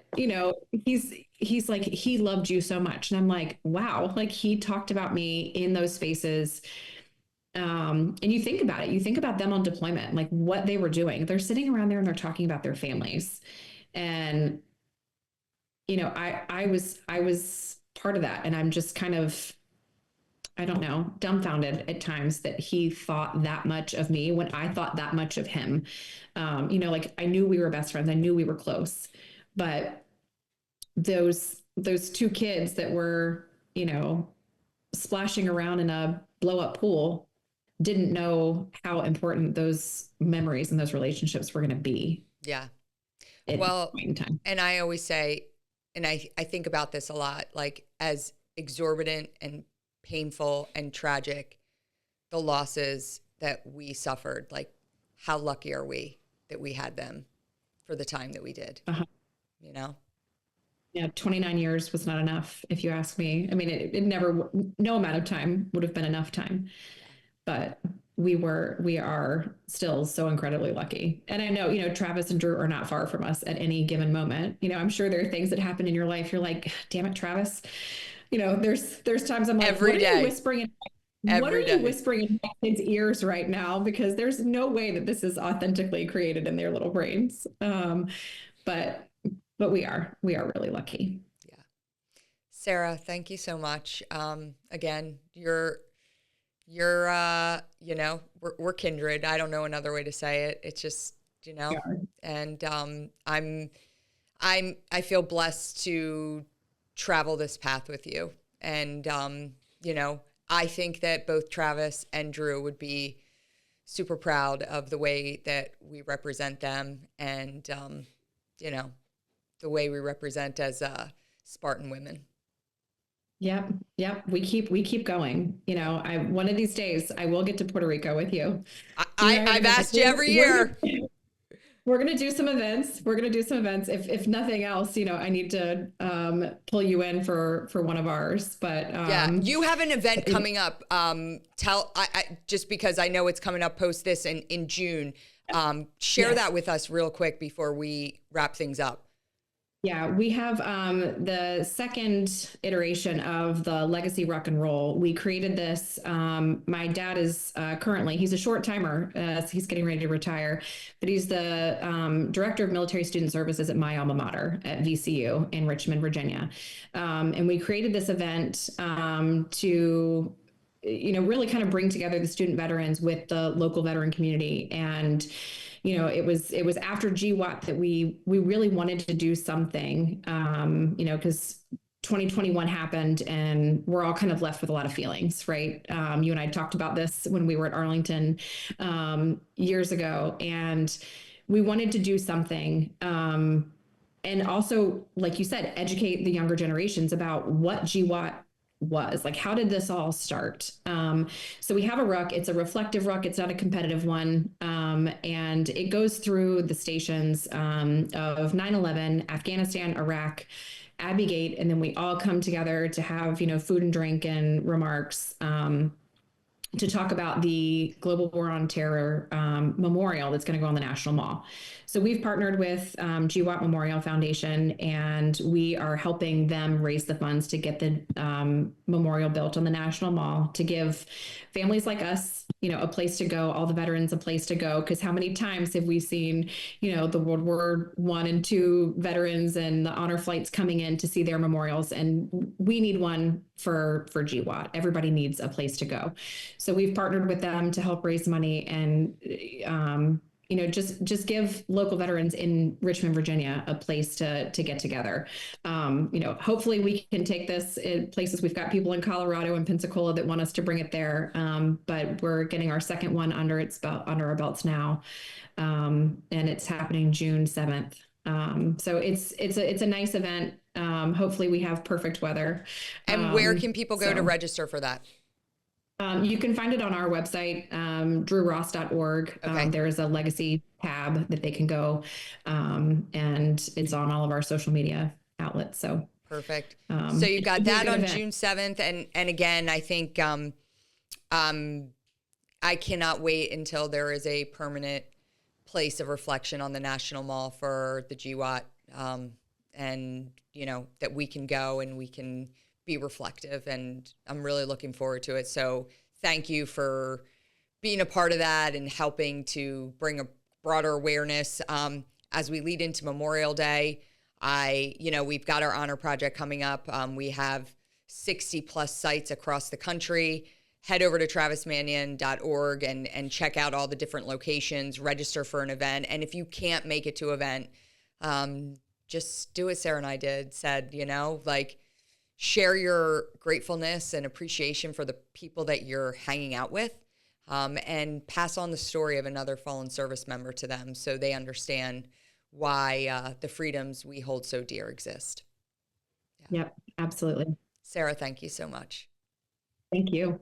Speaker 2: he's like, he loved you so much. And I'm like, wow, like he talked about me in those spaces. And you think about them on deployment, like what they were doing. They're sitting around there and they're talking about their families. And, I was part of that. And I'm just kind of, I don't know, dumbfounded at times that he thought that much of me when I thought that much of him. Like I knew we were best friends. I knew we were close, but those two kids that were, splashing around in a blow up pool didn't know how important those memories and those relationships were going to be.
Speaker 1: Yeah. Well, and I always say, and I think about this a lot, like as exorbitant and painful and tragic the losses that we suffered, like how lucky are we that we had them for the time that we did,
Speaker 2: Yeah, 29 years was not enough, if you ask me. It never, no amount of time would have been enough time, but we are still so incredibly lucky. And I know, Travis and Drew are not far from us at any given moment. I'm sure there are things that happen in your life. You're like, damn it, Travis. There's times I'm like,
Speaker 1: every
Speaker 2: what
Speaker 1: day.
Speaker 2: Are you whispering in, what are you whispering in my kids' ears right now? Because there's no way that this is authentically created in their little brains. But we are really lucky.
Speaker 1: Yeah. Sarah, thank you so much. Again, we're kindred. I don't know another way to say it. It's just,
Speaker 2: Yeah.
Speaker 1: and I feel blessed to travel this path with you. And, I think that both Travis and Drew would be super proud of the way that we represent them and, you know, the way we represent as Spartan women.
Speaker 2: Yep. Yep. We keep going. I one of these days I will get to Puerto Rico with you. You and I are
Speaker 1: I've
Speaker 2: gonna
Speaker 1: asked you every
Speaker 2: we're
Speaker 1: year.
Speaker 2: we're gonna do some events. We're gonna do some events. If nothing else, I need to pull you in for one of ours. But
Speaker 1: Yeah, you have an event coming up. Just because I know it's coming up post this in June. Share
Speaker 2: yes.
Speaker 1: that with us real quick before we wrap things up.
Speaker 2: Yeah, we have the second iteration of the Legacy Rock and Roll. We created this. My dad is currently, he's a short timer. So he's getting ready to retire, but he's the director of military student services at my alma mater at VCU in Richmond, Virginia. And we created this event to really kind of bring together the student veterans with the local veteran community. And it was after GWAT that we really wanted to do something, because 2021 happened and we're all kind of left with a lot of feelings, right? You and I talked about this when we were at Arlington years ago, and we wanted to do something. And also, like you said, educate the younger generations about what GWAT was. Like, how did this all start? So we have a ruck. It's a reflective ruck. It's not a competitive one. And it goes through the stations of 9/11, Afghanistan, Iraq, Abbey Gate, and then we all come together to have, food and drink and remarks. To talk about the Global War on Terror memorial that's going to go on the National Mall. So we've partnered with GWAT Memorial Foundation, and we are helping them raise the funds to get the memorial built on the National Mall to give families like us, a place to go, all the veterans a place to go. Because how many times have we seen, the World War I and II veterans and the honor flights coming in to see their memorials, and we need one for GWAT. Everybody needs a place to go. So we've partnered with them to help raise money and just give local veterans in Richmond, Virginia, a place to get together. Hopefully we can take this in places. We've got people in Colorado and Pensacola that want us to bring it there, but we're getting our second one under our belts now, and it's happening June 7th. So it's a nice event. Hopefully we have perfect weather.
Speaker 1: And where can people go to
Speaker 2: So
Speaker 1: register for that?
Speaker 2: you can find it on our website, drewross.org.
Speaker 1: Okay.
Speaker 2: There is a legacy tab that they can go, and it's on all of our social media outlets. So
Speaker 1: Perfect. So you've got that on
Speaker 2: event.
Speaker 1: June 7th. And again, I think I cannot wait until there is a permanent place of reflection on the National Mall for the GWAT, and, that we can go and we can be reflective. And I'm really looking forward to it. So thank you for being a part of that and helping to bring a broader awareness as we lead into Memorial Day. We've got our honor project coming up. We have 60 plus sites across the country. Head over to travismanion.org and check out all the different locations, register for an event. And if you can't make it to an event, just do what Sarah and I said, share your gratefulness and appreciation for the people that you're hanging out with, and pass on the story of another fallen service member to them so they understand why the freedoms we hold so dear exist.
Speaker 2: Yeah. Yep, absolutely.
Speaker 1: Sarah, thank you so much.
Speaker 2: Thank you.